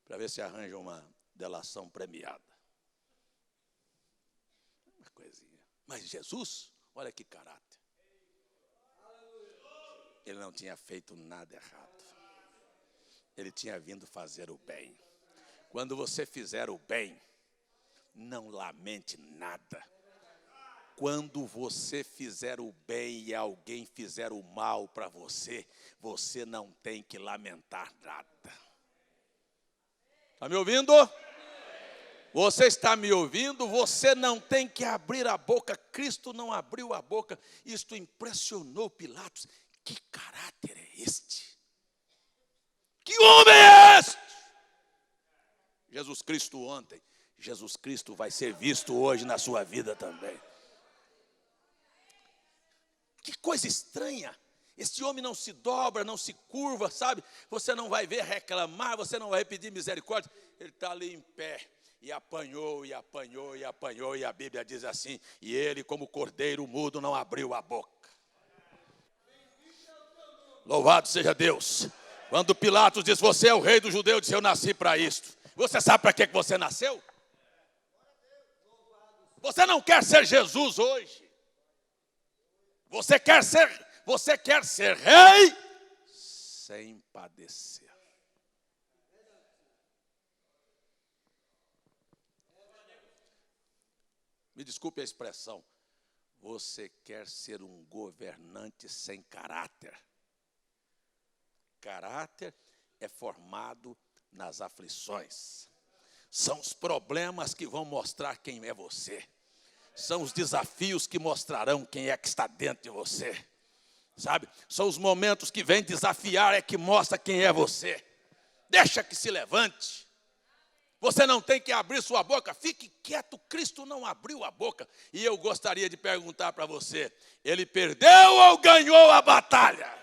Para ver se arranja uma delação premiada. Uma coisinha. Mas Jesus, olha que caráter. Ele não tinha feito nada errado. Ele tinha vindo fazer o bem. Quando você fizer o bem, não lamente nada. Quando você fizer o bem e alguém fizer o mal para você, você não tem que lamentar nada. Está me ouvindo? Você está me ouvindo? Você não tem que abrir a boca. Cristo não abriu a boca. Isto impressionou Pilatos. Que caráter é este? Que homem é este? Jesus Cristo ontem, Jesus Cristo vai ser visto hoje na sua vida também. Que coisa estranha. Este homem não se dobra, não se curva, sabe? Você não vai ver reclamar, você não vai pedir misericórdia. Ele está ali em pé. E apanhou, e apanhou, e apanhou. E a Bíblia diz assim: e ele, como cordeiro mudo, não abriu a boca. Louvado seja Deus. Quando Pilatos diz: você é o rei dos judeus, eu disse: eu nasci para isto. Você sabe para que você nasceu? Você não quer ser Jesus hoje. Você quer ser rei sem padecer. Me desculpe a expressão. Você quer ser um governante sem caráter. Caráter é formado nas aflições. São os problemas que vão mostrar quem é você. São os desafios que mostrarão quem é que está dentro de você. Sabe? São os momentos que vêm desafiar é que mostra quem é você. Deixa que se levante. Você não tem que abrir sua boca. Fique quieto, Cristo não abriu a boca. E eu gostaria de perguntar para você: ele perdeu ou ganhou a batalha?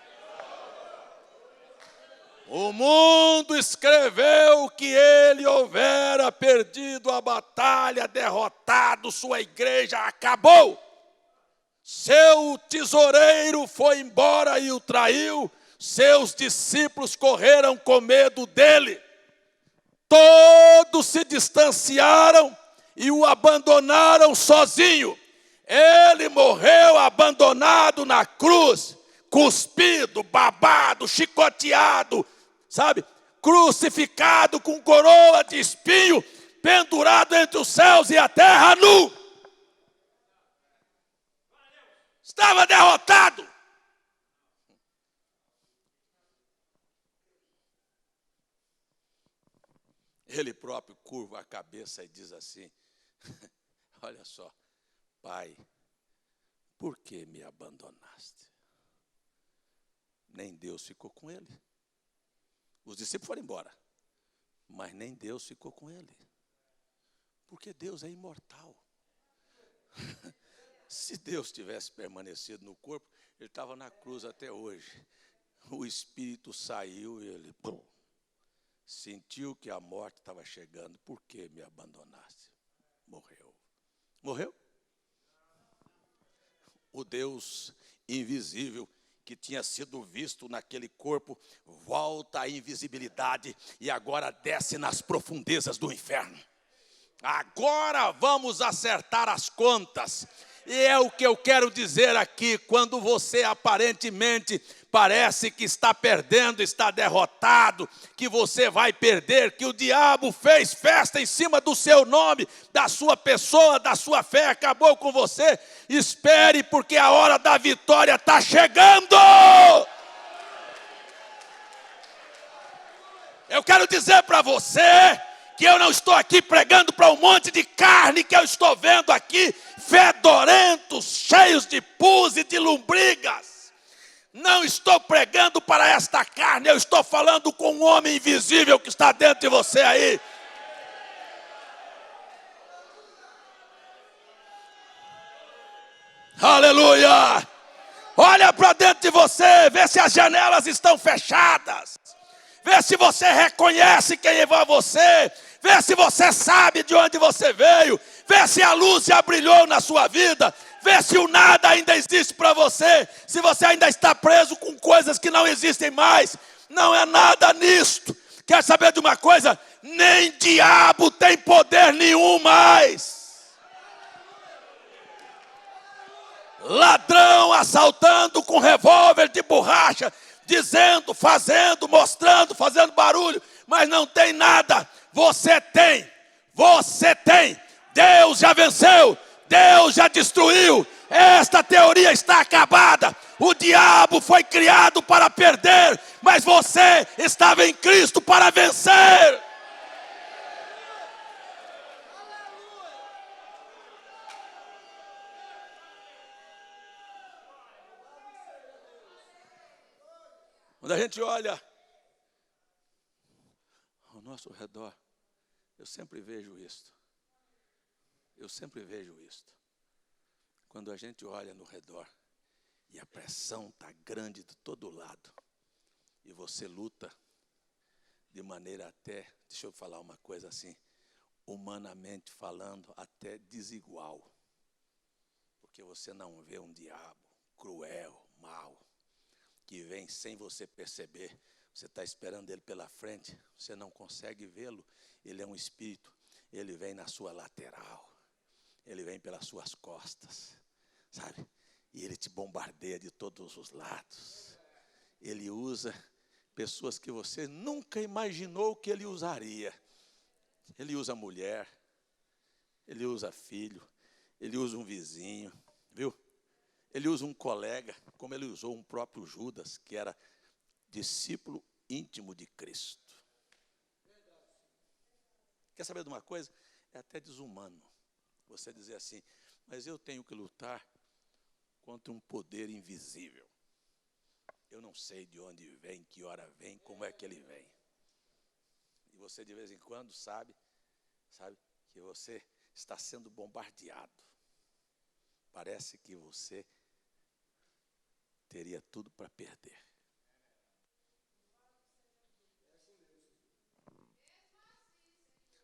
O mundo escreveu que ele houvera perdido a batalha, derrotado, sua igreja acabou. Seu tesoureiro foi embora e o traiu, seus discípulos correram com medo dele. Todos se distanciaram e o abandonaram sozinho. Ele morreu abandonado na cruz, cuspido, babado, chicoteado, sabe? Crucificado com coroa de espinho, pendurado entre os céus e a terra nu. Estava derrotado. Ele próprio curva a cabeça e diz assim: olha só, Pai, por que me abandonaste? Nem Deus ficou com ele. Os discípulos foram embora, mas nem Deus ficou com ele. Porque Deus é imortal. Se Deus tivesse permanecido no corpo, ele estava na cruz até hoje. O Espírito saiu e ele sentiu que a morte estava chegando. Por que me abandonaste? Morreu. Morreu? O Deus invisível que tinha sido visto naquele corpo volta à invisibilidade e agora desce nas profundezas do inferno. Agora vamos acertar as contas. E é o que eu quero dizer aqui: quando você aparentemente parece que está perdendo, está derrotado, que você vai perder, que o diabo fez festa em cima do seu nome, da sua pessoa, da sua fé, acabou com você, espere, porque a hora da vitória está chegando. Eu quero dizer para você que eu não estou aqui pregando para um monte de carne que eu estou vendo aqui, fedorentos, cheios de pus e de lombrigas. Não estou pregando para esta carne, eu estou falando com um homem invisível que está dentro de você aí. Aleluia! Olha para dentro de você, vê se as janelas estão fechadas. Vê se você reconhece quem é você. Vê se você sabe de onde você veio. Vê se a luz já brilhou na sua vida. Vê se o nada ainda existe para você. Se você ainda está preso com coisas que não existem mais. Não é nada nisto. Quer saber de uma coisa? Nem diabo tem poder nenhum mais. Ladrão assaltando com revólver de borracha, dizendo, fazendo, mostrando, fazendo barulho, mas não tem nada. Você tem. Deus já venceu, Deus já destruiu. Esta teoria está acabada. O diabo foi criado para perder, mas você estava em Cristo para vencer. Quando a gente olha ao nosso redor, eu sempre vejo isto. Quando a gente olha no redor e a pressão está grande de todo lado, e você luta de maneira até, deixa eu falar uma coisa assim, humanamente falando, até desigual. Porque você não vê um diabo cruel, mau, que vem sem você perceber. Você está esperando ele pela frente, você não consegue vê-lo. Ele é um espírito, ele vem na sua lateral, ele vem pelas suas costas, sabe? E ele te bombardeia de todos os lados. Ele usa pessoas que você nunca imaginou que ele usaria. Ele usa mulher, ele usa filho, ele usa um vizinho, viu? Ele usa um colega, como ele usou um próprio Judas, que era discípulo íntimo de Cristo. Quer saber de uma coisa? É até desumano você dizer assim, mas eu tenho que lutar contra um poder invisível. Eu não sei de onde vem, que hora vem, como é que ele vem. E você de vez em quando sabe que você está sendo bombardeado. Parece que você teria tudo para perder.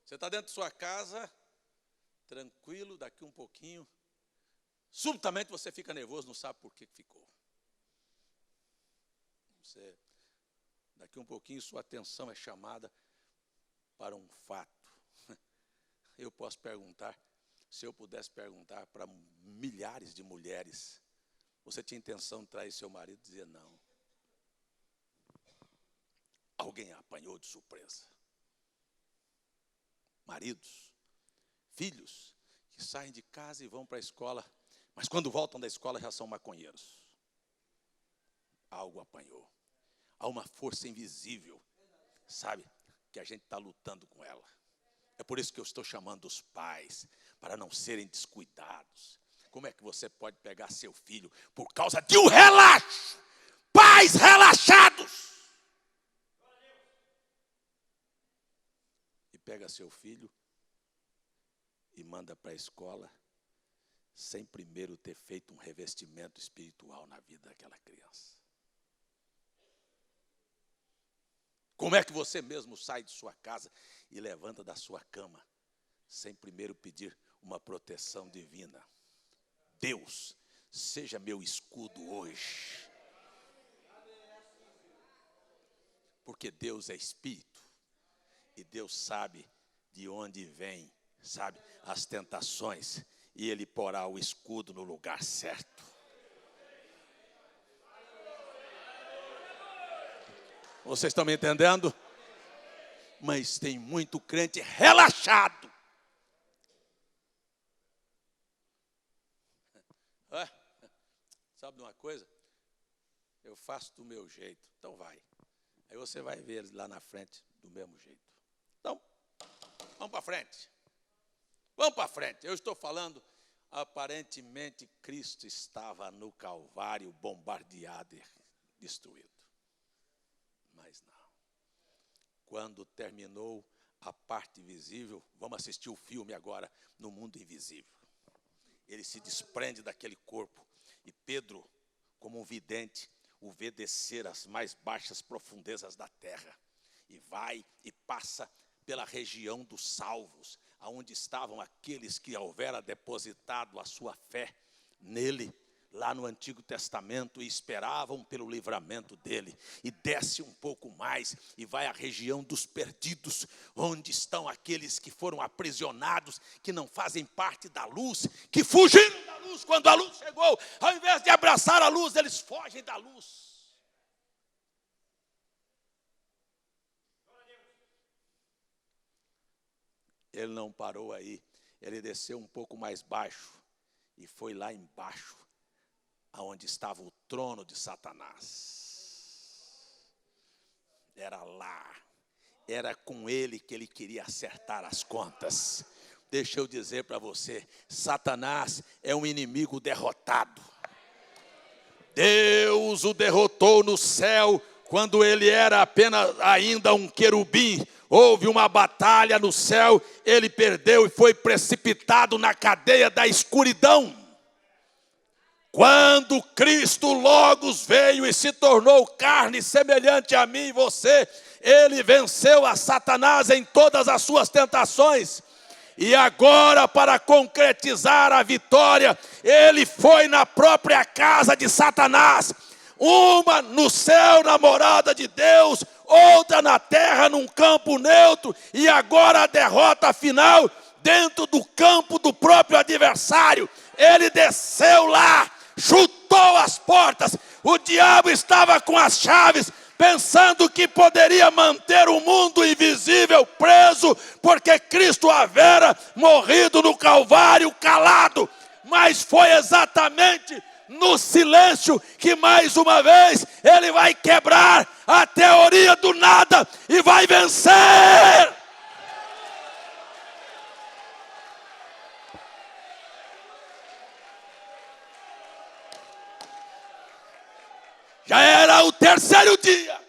Você está dentro de sua casa, tranquilo, daqui um pouquinho, subitamente você fica nervoso, não sabe por que ficou. Daqui um pouquinho sua atenção é chamada para um fato. Eu posso perguntar, se eu pudesse perguntar para milhares de mulheres, você tinha intenção de trair seu marido? Dizia não. Alguém a apanhou de surpresa. Maridos, filhos, que saem de casa e vão para a escola, mas quando voltam da escola já são maconheiros. Algo apanhou. Há uma força invisível, sabe, que a gente está lutando com ela. É por isso que eu estou chamando os pais, para não serem descuidados. Como é que você pode pegar seu filho por causa de um relaxo? Pais relaxados! E pega seu filho e manda para a escola sem primeiro ter feito um revestimento espiritual na vida daquela criança. Como é que você mesmo sai de sua casa e levanta da sua cama sem primeiro pedir uma proteção divina? Deus, seja meu escudo hoje. Porque Deus é espírito. E Deus sabe de onde vem, sabe, as tentações. E Ele porá o escudo no lugar certo. Vocês estão me entendendo? Mas tem muito crente relaxado. Sabe de uma coisa? Eu faço do meu jeito. Então vai. Aí você vai ver eles lá na frente do mesmo jeito. Então, vamos para frente. Vamos para frente. Eu estou falando, aparentemente Cristo estava no Calvário bombardeado e destruído. Mas não. Quando terminou a parte visível, vamos assistir o filme agora no mundo invisível. Ele se desprende daquele corpo E Pedro, como um vidente, o vê descer as mais baixas profundezas da terra. E vai e passa pela região dos salvos, aonde estavam aqueles que houvera depositado a sua fé nele, lá no Antigo Testamento, e esperavam pelo livramento dele. E desce um pouco mais e vai à região dos perdidos, onde estão aqueles que foram aprisionados, que não fazem parte da luz, que fugiram da luz quando a luz chegou. Ao invés de abraçar a luz, eles fogem da luz. Ele não parou aí, ele desceu um pouco mais baixo e foi lá embaixo, aonde estava o trono de Satanás. Era lá, era com ele que ele queria acertar as contas. Deixa eu dizer para você, Satanás é um inimigo derrotado. Deus o derrotou no céu, quando ele era apenas ainda um querubim. Houve uma batalha no céu, ele perdeu e foi precipitado na cadeia da escuridão. Quando Cristo Logos veio e se tornou carne semelhante a mim e você, ele venceu a Satanás em todas as suas tentações. E agora, para concretizar a vitória, ele foi na própria casa de Satanás. Uma no céu, na morada de Deus, outra na terra, num campo neutro, e agora a derrota final dentro do campo do próprio adversário. Ele desceu lá, chutou as portas, o diabo estava com as chaves, pensando que poderia manter o mundo invisível preso, porque Cristo havera morrido no Calvário calado, mas foi exatamente no silêncio que mais uma vez ele vai quebrar a teoria do nada e vai vencer. Já era o terceiro dia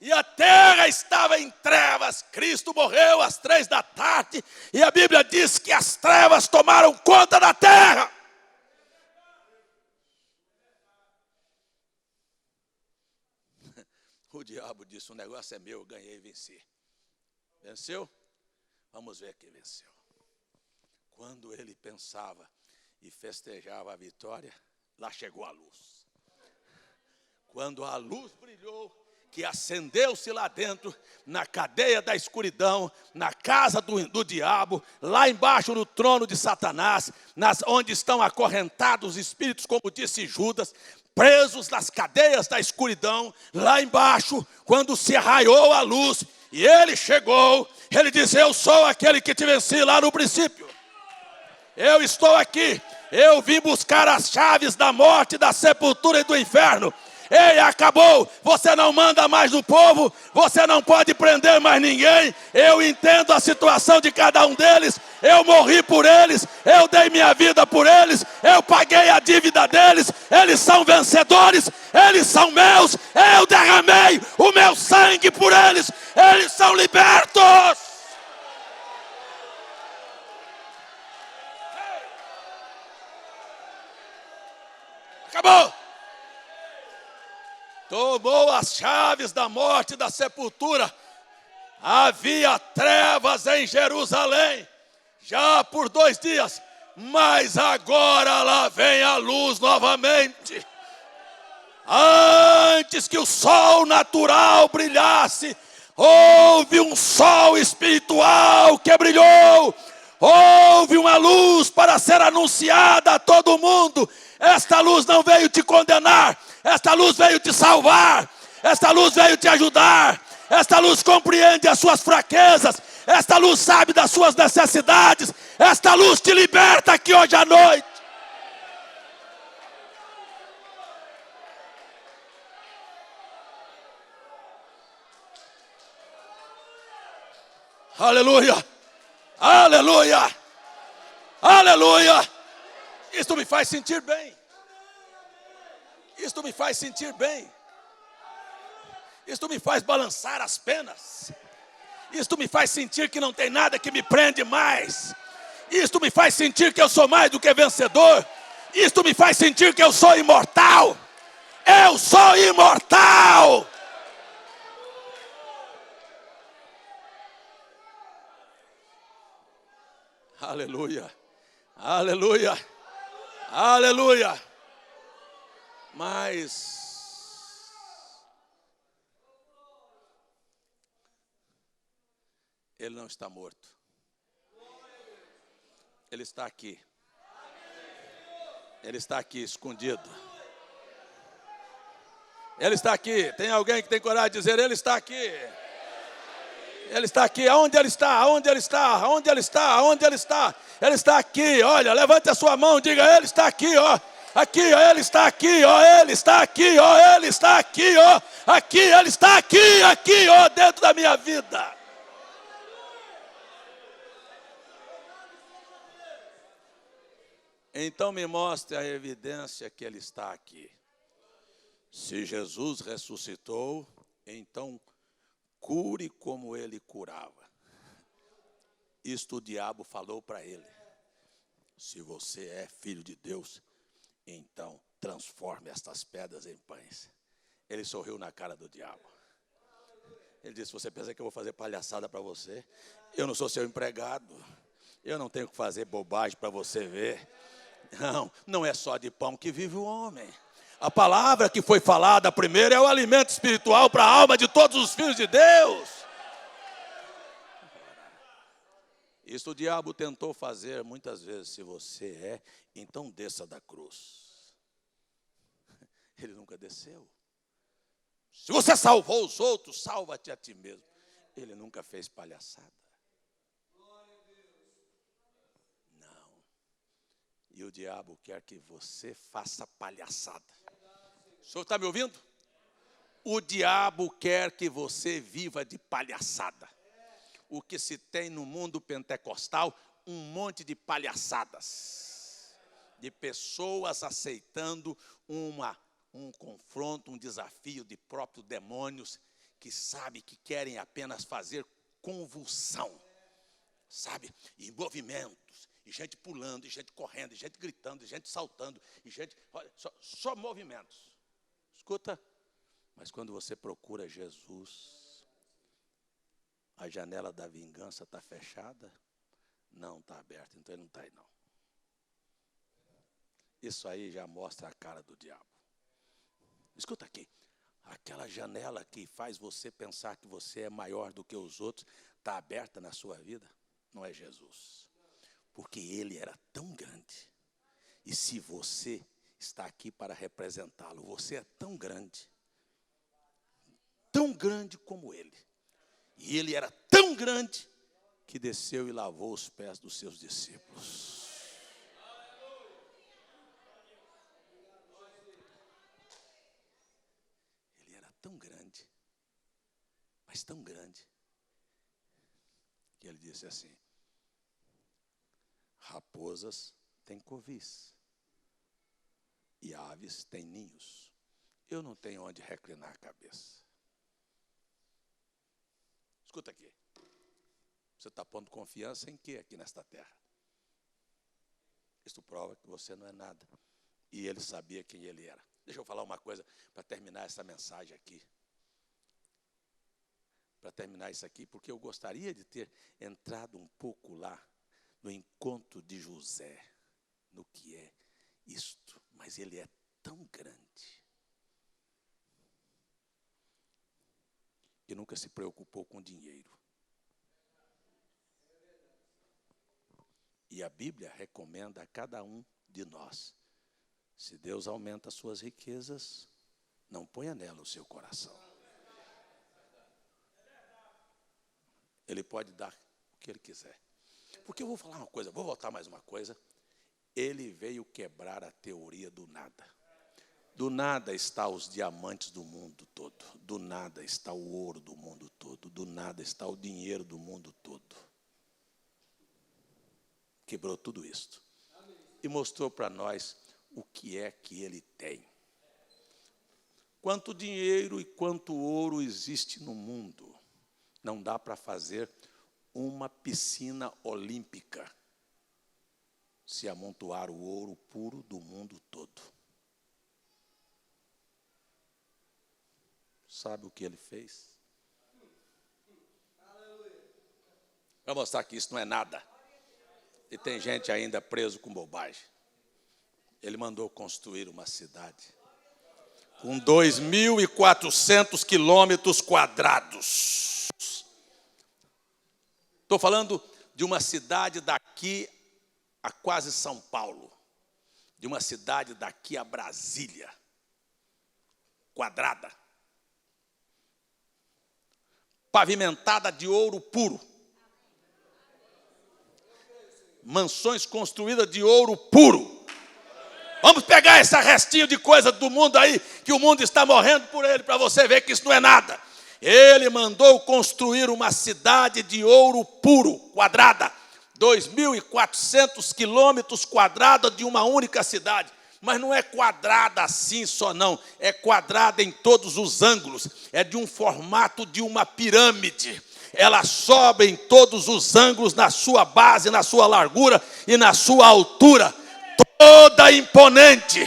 e a terra estava em trevas. Cristo morreu às 15h e a Bíblia diz que as trevas tomaram conta da terra. O diabo disse, o negócio é meu, eu ganhei e venci. Venceu? Vamos ver quem venceu. Quando ele pensava e festejava a vitória, lá chegou a luz. Quando a luz brilhou, que acendeu-se lá dentro, na cadeia da escuridão, na casa do diabo, lá embaixo no trono de Satanás, onde estão acorrentados os espíritos, como disse Judas, presos nas cadeias da escuridão, lá embaixo, quando se arraiou a luz, e ele chegou, ele disse, eu sou aquele que te venci lá no princípio. Eu estou aqui, eu vim buscar as chaves da morte, da sepultura e do inferno. Ei, acabou, você não manda mais no povo, você não pode prender mais ninguém, eu entendo a situação de cada um deles, eu morri por eles, eu dei minha vida por eles, eu paguei a dívida deles, eles são vencedores, eles são meus, eu derramei o meu sangue por eles, eles são libertos. Acabou. Tomou as chaves da morte e da sepultura. Havia trevas em Jerusalém, já por 2 dias, mas agora lá vem a luz novamente. Antes que o sol natural brilhasse, houve um sol espiritual que brilhou. Houve uma luz para ser anunciada a todo mundo. Esta luz não veio te condenar, esta luz veio te salvar, esta luz veio te ajudar, esta luz compreende as suas fraquezas, esta luz sabe das suas necessidades, esta luz te liberta aqui hoje à noite. Aleluia, aleluia, aleluia. Isto me faz sentir bem. Isto me faz sentir bem. Isto me faz balançar as penas. Isto me faz sentir que não tem nada que me prende mais. Isto me faz sentir que eu sou mais do que vencedor. Isto me faz sentir que eu sou imortal. Eu sou imortal. Aleluia. Aleluia. Aleluia. Mas ele não está morto. Ele está aqui. Ele está aqui escondido. Ele está aqui. Tem alguém que tem coragem de dizer: ele está aqui. Ele está aqui. Aonde ele está? Aonde ele está? Aonde ele está? Aonde ele está? Ele está aqui. Olha, levante a sua mão, diga: ele está aqui, ó. Aqui, ó, ele está aqui, ó, ele está aqui, ó, ele está aqui, ó. Aqui, ele está aqui, aqui, ó, dentro da minha vida. Então me mostre a evidência que ele está aqui. Se Jesus ressuscitou, então cure como ele curava. Isto o diabo falou para ele. Se você é filho de Deus, então transforme estas pedras em pães. Ele sorriu na cara do diabo. Ele disse: você pensa que eu vou fazer palhaçada para você? Eu não sou seu empregado. Eu não tenho que fazer bobagem para você ver. Não é só de pão que vive o homem. A palavra que foi falada primeiro é o alimento espiritual para a alma de todos os filhos de Deus. Isso o diabo tentou fazer muitas vezes. Se você é, então desça da cruz. Ele nunca desceu. Se você salvou os outros, salva-te a ti mesmo. Ele nunca fez palhaçada. E o diabo quer que você faça palhaçada. O senhor está me ouvindo? O diabo quer que você viva de palhaçada. O que se tem no mundo pentecostal, um monte de palhaçadas. De pessoas aceitando um confronto, um desafio de próprios demônios, que sabe que querem apenas fazer convulsão. Sabe? E movimentos. E gente pulando, e gente correndo, e gente gritando, e gente saltando, e gente... Olha, só movimentos. Escuta, mas quando você procura Jesus, a janela da vingança está fechada? Não, está aberta, então ele não está aí não. Isso aí já mostra a cara do diabo. Escuta aqui, aquela janela que faz você pensar que você é maior do que os outros, está aberta na sua vida? Não é Jesus. Porque ele era tão grande. E se você está aqui para representá-lo, você é tão grande como ele. E ele era tão grande que desceu e lavou os pés dos seus discípulos. Ele era tão grande, mas tão grande, que ele disse assim: raposas têm covis e aves têm ninhos. Eu não tenho onde reclinar a cabeça. Escuta aqui. Você está pondo confiança em quê aqui nesta terra? Isto prova que você não é nada. E ele sabia quem ele era. Deixa eu falar uma coisa para terminar essa mensagem aqui. Para terminar isso aqui, porque eu gostaria de ter entrado um pouco lá no encontro de José, no que é isto. Mas ele é tão grande que nunca se preocupou com dinheiro. E a Bíblia recomenda a cada um de nós: se Deus aumenta as suas riquezas, não ponha nela o seu coração. Ele pode dar o que ele quiser. Porque eu vou falar uma coisa, vou voltar mais uma coisa. Ele veio quebrar a teoria do nada. Do nada está os diamantes do mundo todo. Do nada está o ouro do mundo todo. Do nada está o dinheiro do mundo todo. Quebrou tudo isto. E mostrou para nós o que é que ele tem. Quanto dinheiro e quanto ouro existe no mundo, não dá para fazer uma piscina olímpica se amontoar o ouro puro do mundo todo. Sabe o que ele fez? Para mostrar que isso não é nada. E tem gente ainda preso com bobagem. Ele mandou construir uma cidade com 2.400 quilômetros quadrados. Estou falando de uma cidade daqui a quase São Paulo, de uma cidade daqui a Brasília, quadrada, pavimentada de ouro puro, mansões construídas de ouro puro. Vamos pegar esse restinho de coisa do mundo aí, que o mundo está morrendo por ele, para você ver que isso não é nada. Ele mandou construir uma cidade de ouro puro, quadrada, 2.400 quilômetros quadrados de uma única cidade. Mas não é quadrada assim só não, é quadrada em todos os ângulos, é de um formato de uma pirâmide. Ela sobe em todos os ângulos, na sua base, na sua largura e na sua altura. Toda imponente,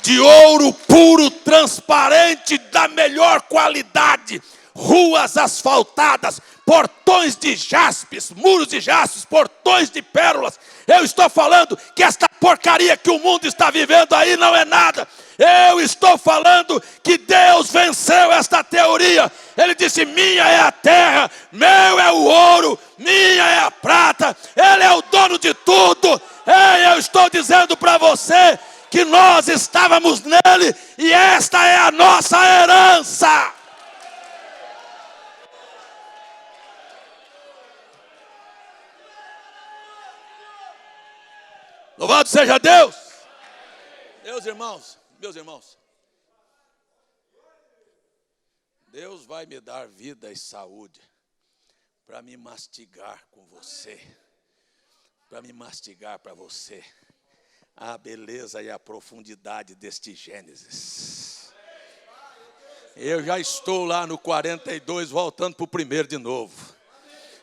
de ouro puro, transparente, da melhor qualidade, ruas asfaltadas, portões de jaspes, muros de jaspes, portões de pérolas. Eu estou falando que esta porcaria que o mundo está vivendo aí não é nada. Eu estou falando que Deus venceu esta teoria. Ele disse: minha é a terra, meu é o ouro, minha é a prata, Ele é o dono de tudo. Ei, eu estou dizendo para você que nós estávamos nele e esta é a nossa herança. Louvado seja Deus. Meus irmãos, Deus vai me dar vida e saúde para me mastigar com você, para me mastigar para você a beleza e a profundidade deste Gênesis. Eu já estou lá no 42, voltando para o primeiro de novo.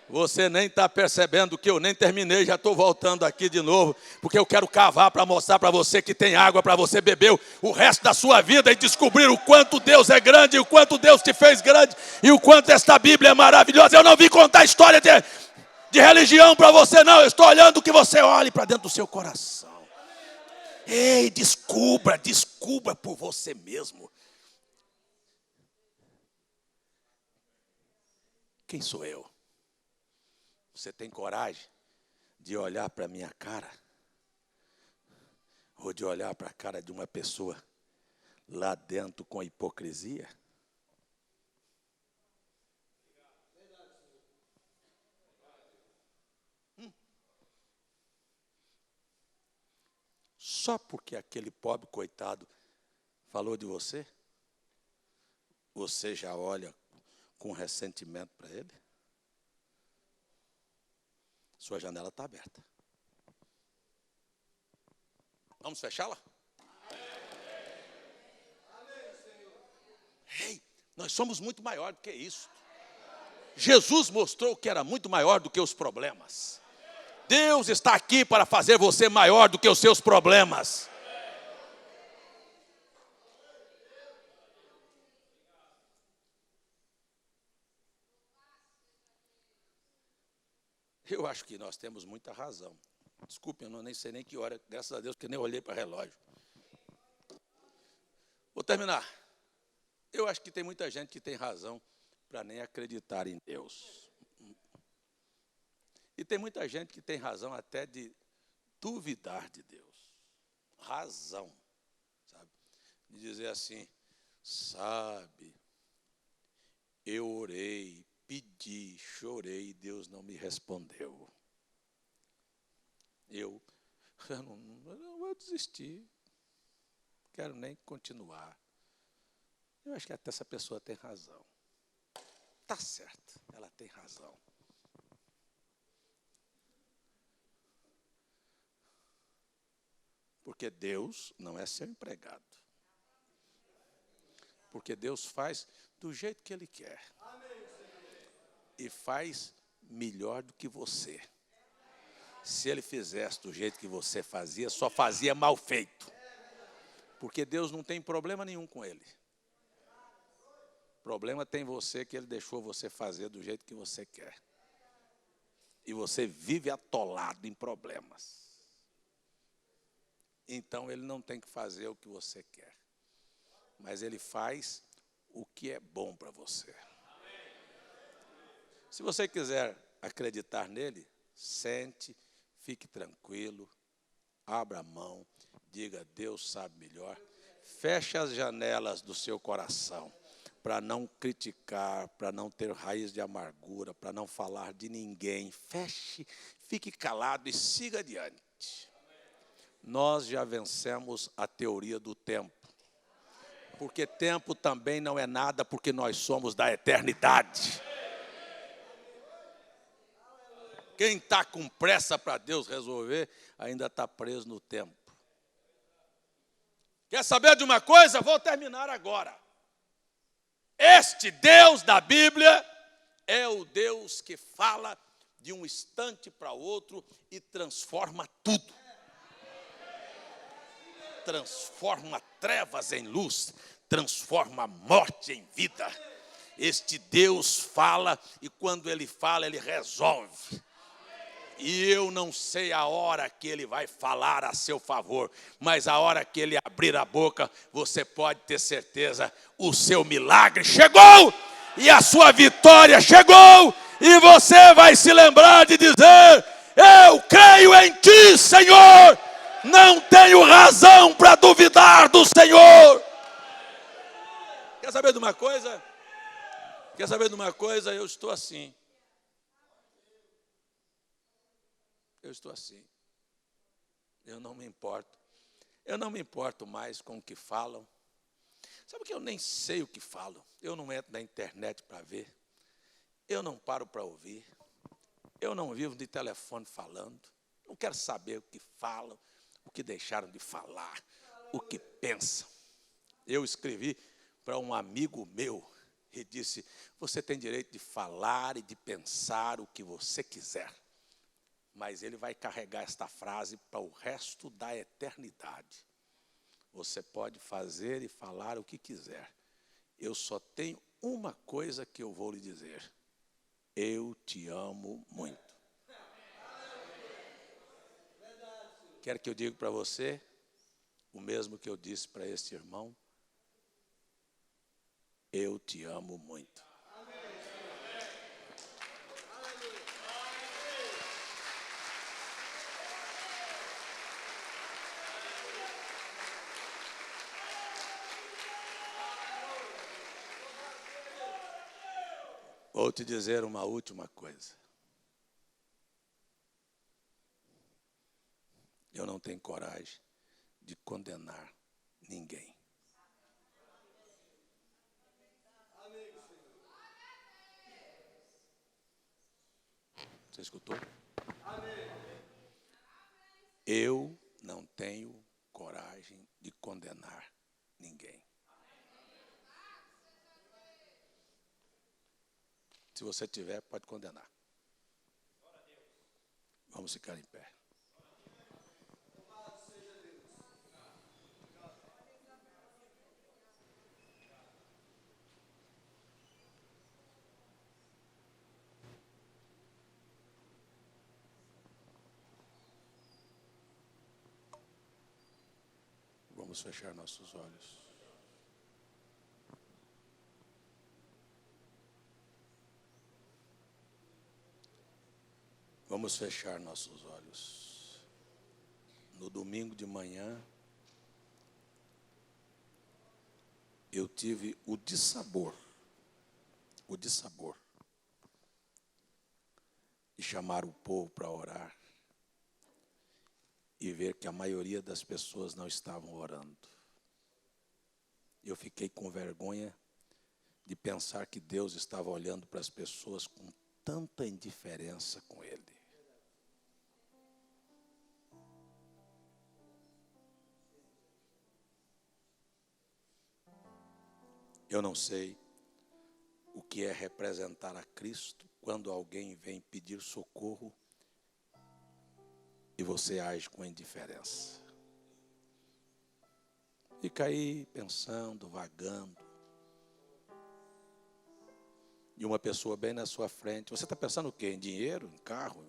Você nem está percebendo que eu nem terminei, já estou voltando aqui de novo, porque eu quero cavar para mostrar para você que tem água para você beber o resto da sua vida e descobrir o quanto Deus é grande, o quanto Deus te fez grande e o quanto esta Bíblia é maravilhosa. Eu não vim contar história de religião para você, não. Eu estou olhando que você olhe para dentro do seu coração. Ei, descubra por você mesmo. Quem sou eu? Você tem coragem de olhar para a minha cara? Ou de olhar para a cara de uma pessoa lá dentro com hipocrisia? Só porque aquele pobre coitado falou de você, você já olha com ressentimento para ele? Sua janela está aberta. Vamos fechá-la? Ei, nós somos muito maior do que isso. Jesus mostrou que era muito maior do que os problemas. Deus está aqui para fazer você maior do que os seus problemas. Eu acho que nós temos muita razão. Desculpe, eu nem sei nem que hora, graças a Deus, que nem olhei para o relógio. Vou terminar. Eu acho que tem muita gente que tem razão para nem acreditar em Deus. E tem muita gente que tem razão até de duvidar de Deus. Razão, sabe? De dizer assim, sabe, eu orei, pedi, chorei e Deus não me respondeu. Eu não vou desistir, quero nem continuar. Eu acho que até essa pessoa tem razão. Está certo, ela tem razão. Porque Deus não é seu empregado. Porque Deus faz do jeito que Ele quer. E faz melhor do que você. Se ele fizesse do jeito que você fazia, só fazia mal feito. Porque Deus não tem problema nenhum com ele. Problema tem você, que ele deixou você fazer do jeito que você quer. E você vive atolado em problemas. Então ele não tem que fazer o que você quer. Mas ele faz o que é bom para você. Se você quiser acreditar nele, sente, fique tranquilo, abra a mão, diga: Deus sabe melhor. Feche as janelas do seu coração, para não criticar, para não ter raiz de amargura, para não falar de ninguém. Feche, fique calado e siga adiante. Nós já vencemos a teoria do tempo. Porque tempo também não é nada, porque nós somos da eternidade. Quem está com pressa para Deus resolver, ainda está preso no tempo. Quer saber de uma coisa? Vou terminar agora. Este Deus da Bíblia é o Deus que fala de um instante para o outro e transforma tudo. Transforma trevas em luz, transforma morte em vida. Este Deus fala e quando Ele fala, Ele resolve. E eu não sei a hora que Ele vai falar a seu favor, mas a hora que Ele abrir a boca, você pode ter certeza, o seu milagre chegou e a sua vitória chegou e você vai se lembrar de dizer: eu creio em Ti, Senhor, não tenho razão para duvidar do Senhor. Quer saber de uma coisa? Quer saber de uma coisa? Eu estou assim. Eu estou assim. Eu não me importo. Eu não me importo mais com o que falam. Sabe que eu nem sei o que falam? Eu não entro na internet para ver. Eu não paro para ouvir. Eu não vivo de telefone falando. Não quero saber o que falam, o que deixaram de falar, o que pensam. Eu escrevi para um amigo meu e disse: você tem direito de falar e de pensar o que você quiser. Mas ele vai carregar esta frase para o resto da eternidade. Você pode fazer e falar o que quiser. Eu só tenho uma coisa que eu vou lhe dizer: eu te amo muito. Quer que eu diga para você o mesmo que eu disse para este irmão? Eu te amo muito. Vou te dizer uma última coisa. Eu não tenho coragem de condenar ninguém. Você escutou? Eu não tenho coragem de condenar ninguém. Se você tiver, pode condenar. Vamos ficar em pé. Vamos fechar nossos olhos. Vamos fechar nossos olhos. No domingo de manhã, eu tive o dissabor de chamar o povo para orar e ver que a maioria das pessoas não estavam orando. Eu fiquei com vergonha de pensar que Deus estava olhando para as pessoas com tanta indiferença com Ele. Eu não sei o que é representar a Cristo quando alguém vem pedir socorro e você age com indiferença. Fica aí pensando, vagando. E uma pessoa bem na sua frente. Você está pensando o quê? Em dinheiro, em carro?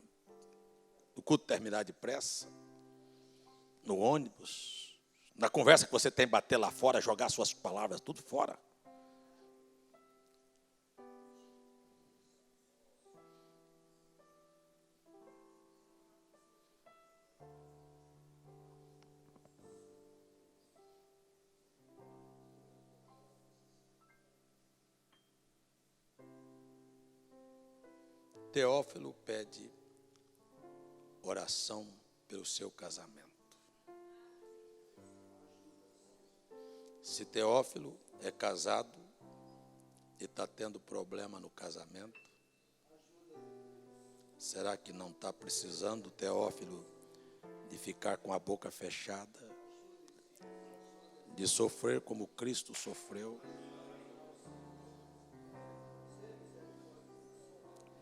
No culto terminar depressa? No ônibus? Na conversa que você tem, bater lá fora, jogar suas palavras tudo fora? Teófilo pede oração pelo seu casamento. Se Teófilo é casado e está tendo problema no casamento, será que não está precisando Teófilo de ficar com a boca fechada, de sofrer como Cristo sofreu,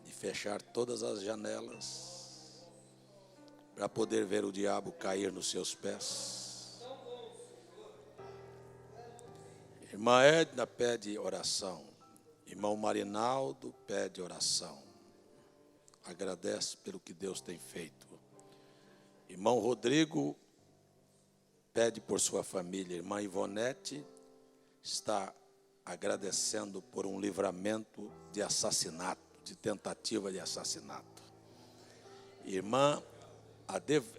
de fechar todas as janelas para poder ver o diabo cair nos seus pés? Irmã Edna pede oração. Irmão Marinaldo pede oração. Agradece pelo que Deus tem feito. Irmão Rodrigo pede por sua família. Irmã Ivonete está agradecendo por um livramento de assassinato, de tentativa de assassinato. Irmã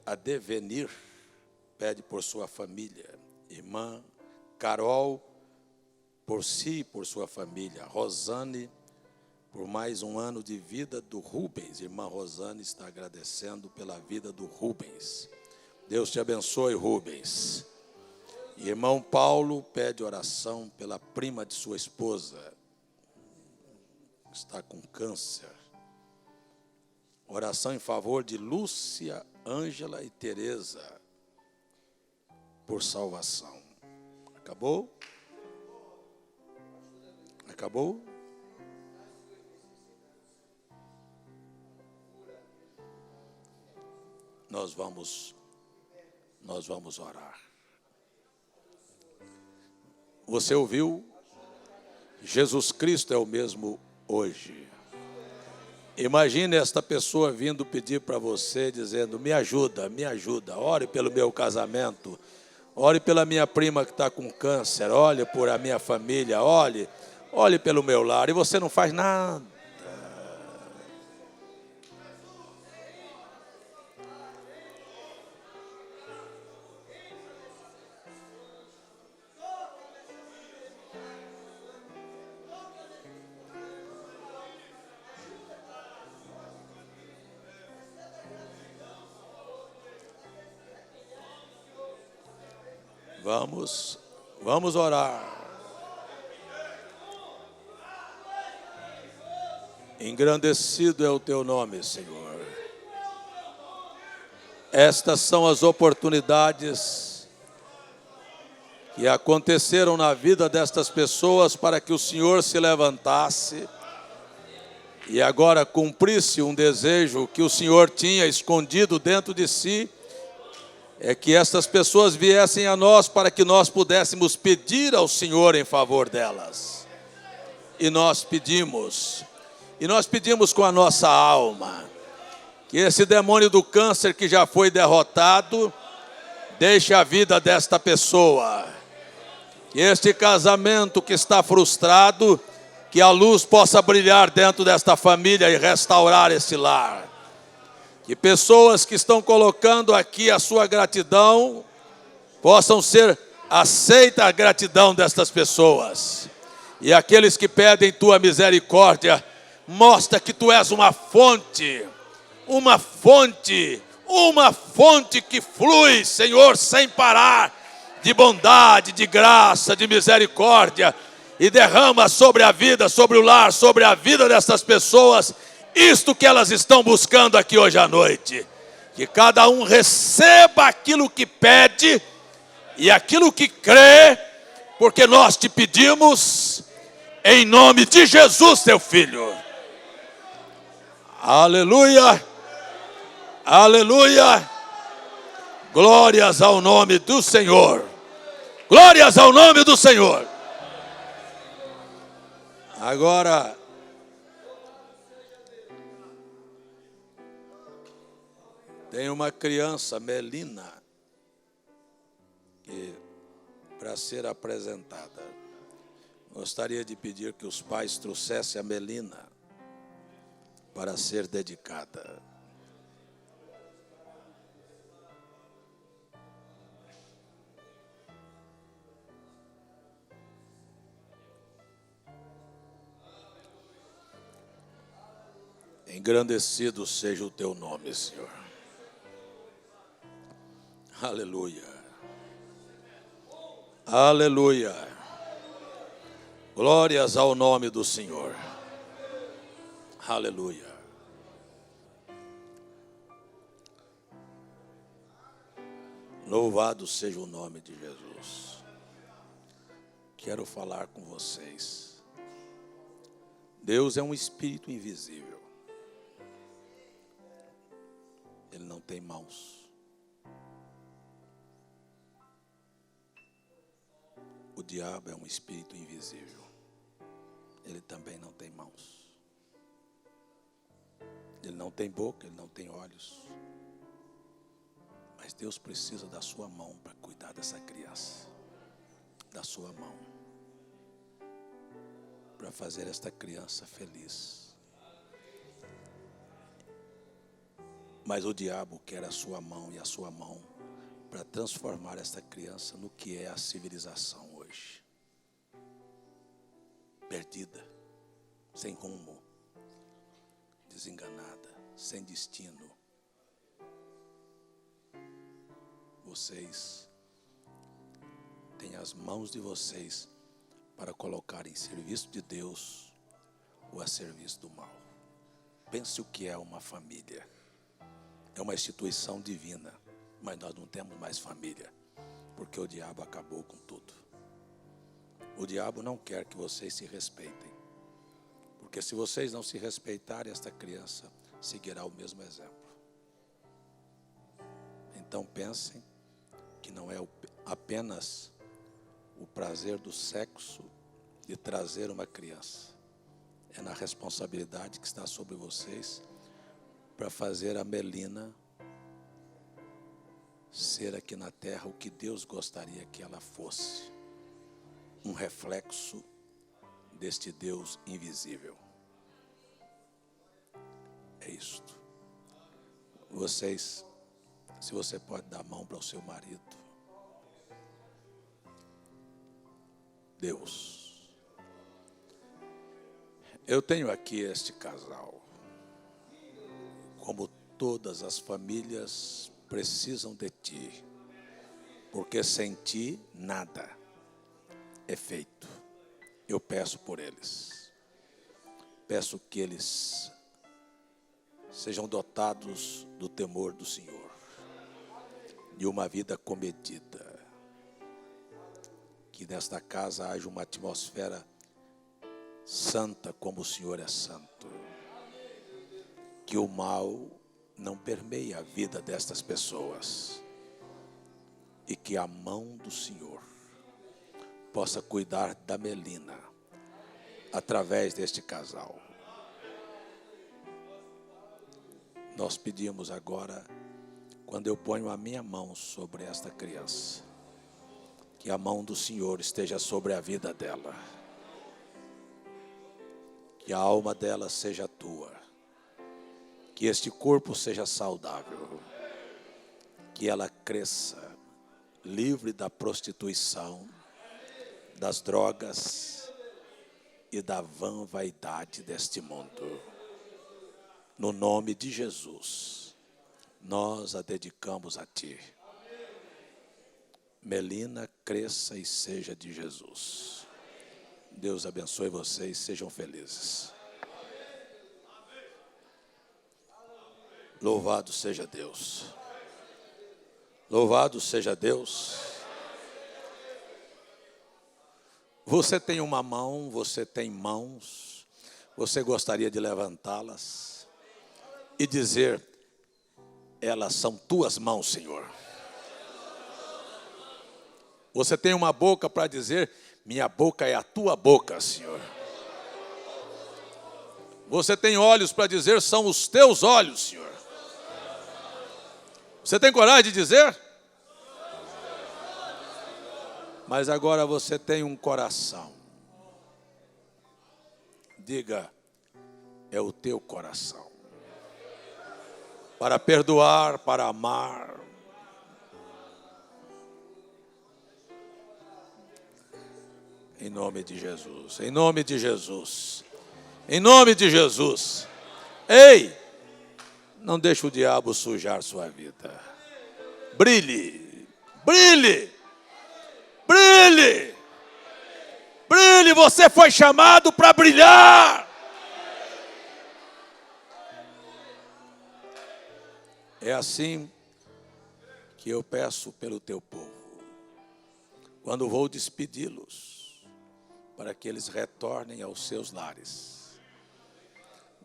Adevenir pede por sua família. Irmã Carol, por si e por sua família. Rosane, por mais um ano de vida do Rubens. Irmã Rosane está agradecendo pela vida do Rubens. Deus te abençoe, Rubens. Irmão Paulo pede oração pela prima de sua esposa, que está com câncer. Oração em favor de Lúcia, Ângela e Tereza, por salvação. Acabou? Acabou? Nós vamos orar. Você ouviu? Jesus Cristo é o mesmo hoje. Imagine esta pessoa vindo pedir para você, dizendo: me ajuda, ore pelo meu casamento, ore pela minha prima que está com câncer, ore por a minha família, ore pelo meu lar, e você não faz nada. Vamos orar. Engrandecido é o teu nome, Senhor. Estas são as oportunidades que aconteceram na vida destas pessoas para que o Senhor se levantasse e agora cumprisse um desejo que o Senhor tinha escondido dentro de si. É que estas pessoas viessem a nós para que nós pudéssemos pedir ao Senhor em favor delas. E nós pedimos com a nossa alma, que esse demônio do câncer que já foi derrotado, deixe a vida desta pessoa. Que este casamento que está frustrado, que a luz possa brilhar dentro desta família e restaurar esse lar. Que pessoas que estão colocando aqui a sua gratidão, possam ser aceita a gratidão destas pessoas. E aqueles que pedem tua misericórdia, mostra que tu és uma fonte que flui, Senhor, sem parar, de bondade, de graça, de misericórdia, e derrama sobre a vida, sobre o lar, sobre a vida dessas pessoas, isto que elas estão buscando aqui hoje à noite. Que cada um receba aquilo que pede e aquilo que crê, porque nós te pedimos em nome de Jesus, teu Filho. Aleluia, aleluia, Glórias ao nome do Senhor. Glórias ao nome do Senhor. Agora, tem uma criança, Melina, que para ser apresentada, gostaria de pedir que os pais trouxessem a Melina para ser dedicada. Engrandecido seja o teu nome, Senhor. Aleluia. Aleluia. Glórias ao nome do Senhor. Aleluia. Louvado seja o nome de Jesus. Quero falar com vocês. Deus é um espírito invisível. Ele não tem mãos. O diabo é um espírito invisível. Ele também não tem mãos. Ele não tem boca, ele não tem olhos. Mas Deus precisa da sua mão para cuidar dessa criança. Da sua mão. Para fazer esta criança feliz. Mas o diabo quer a sua mão e a sua mão para transformar esta criança no que é a civilização hoje. Perdida, sem rumo, desenganada, sem destino. Vocês têm as mãos de vocês para colocar em serviço de Deus ou a serviço do mal. Pense o que é uma família. É uma instituição divina, mas nós não temos mais família, porque o diabo acabou com tudo. O diabo não quer que vocês se respeitem, porque se vocês não se respeitarem, esta criança seguirá o mesmo exemplo. Então pensem que não é apenas o prazer do sexo de trazer uma criança, é na responsabilidade que está sobre vocês para fazer a Melina ser aqui na terra o que Deus gostaria que ela fosse. Um reflexo deste Deus invisível. É isto. Vocês, se você pode dar a mão para o seu marido. Deus. Eu tenho aqui este casal. Como todas as famílias precisam de ti, porque sem ti nada é feito. Eu peço por eles. Peço que eles sejam dotados do temor do Senhor, de uma vida comedida. Que nesta casa haja uma atmosfera santa como o Senhor é santo. Que o mal não permeie a vida destas pessoas. E que a mão do Senhor possa cuidar da Melina através deste casal. Nós pedimos agora, quando eu ponho a minha mão sobre esta criança, que a mão do Senhor esteja sobre a vida dela. Que a alma dela seja tua. Que este corpo seja saudável. Que ela cresça livre da prostituição, das drogas e da vã vaidade deste mundo. No nome de Jesus, nós a dedicamos a ti. Melina, cresça e seja de Jesus. Deus abençoe vocês, sejam felizes. Louvado seja Deus. Louvado seja Deus. Você tem uma mão, você tem mãos. Você gostaria de levantá-las e dizer: elas são tuas mãos, Senhor. Você tem uma boca para dizer: minha boca é a tua boca, Senhor. Você tem olhos para dizer: são os teus olhos, Senhor. Você tem coragem de dizer? Mas agora você tem um coração. Diga: é o teu coração. Para perdoar, para amar. Em nome de Jesus, em nome de Jesus, em nome de Jesus. Ei, não deixe o diabo sujar sua vida. Brilhe, brilhe, brilhe, brilhe. Você foi chamado para brilhar. É assim que eu peço pelo teu povo. Quando vou despedi-los, para que eles retornem aos seus lares.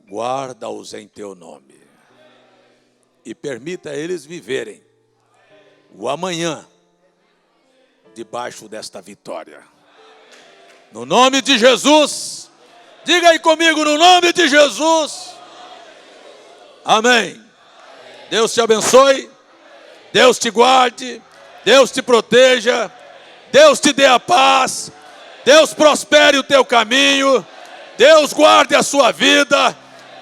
Guarda-os em teu nome. E permita eles viverem o amanhã debaixo desta vitória. No nome de Jesus. Diga aí comigo, no nome de Jesus. Amém. Deus te abençoe. Deus te guarde. Deus te proteja. Deus te dê a paz. Deus prospere o teu caminho. Deus guarde a sua vida.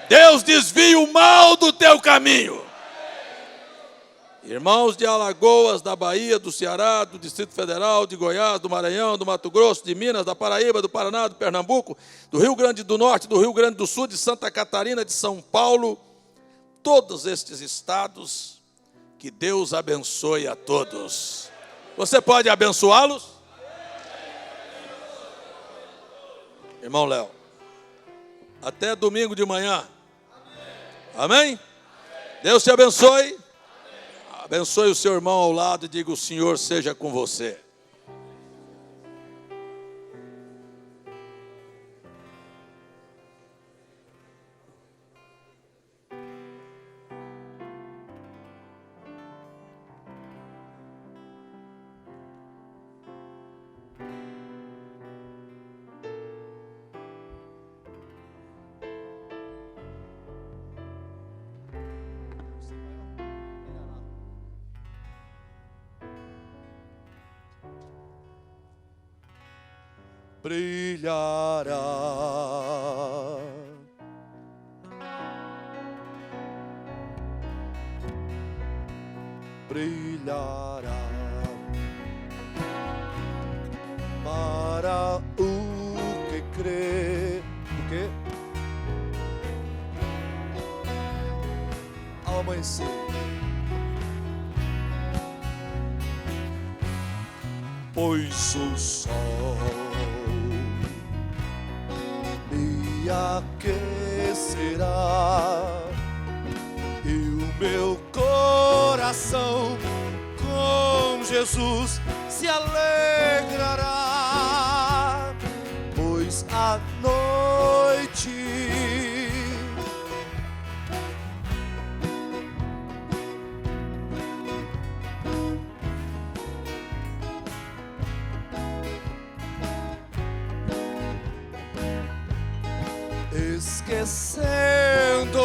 Deus desvie o mal do teu caminho. Irmãos de Alagoas, da Bahia, do Ceará, do Distrito Federal, de Goiás, do Maranhão, do Mato Grosso, de Minas, da Paraíba, do Paraná, do Pernambuco, do Rio Grande do Norte, do Rio Grande do Sul, de Santa Catarina, de São Paulo, todos estes estados, que Deus abençoe a todos. Você pode abençoá-los? Irmão Léo, até domingo de manhã. Amém? Deus te abençoe. Abençoe o seu irmão ao lado e diga: o Senhor seja com você. Brilhará, brilhará para o que crê. O quê? Ao amanhecer, pois o sol me aquecerá e o meu coração com Jesus se alegrará, pois a noite esquecendo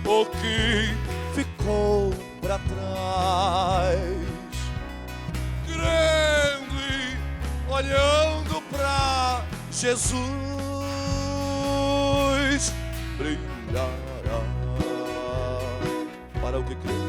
o que ficou para trás, crendo e olhando para Jesus, brilhará para o que crê.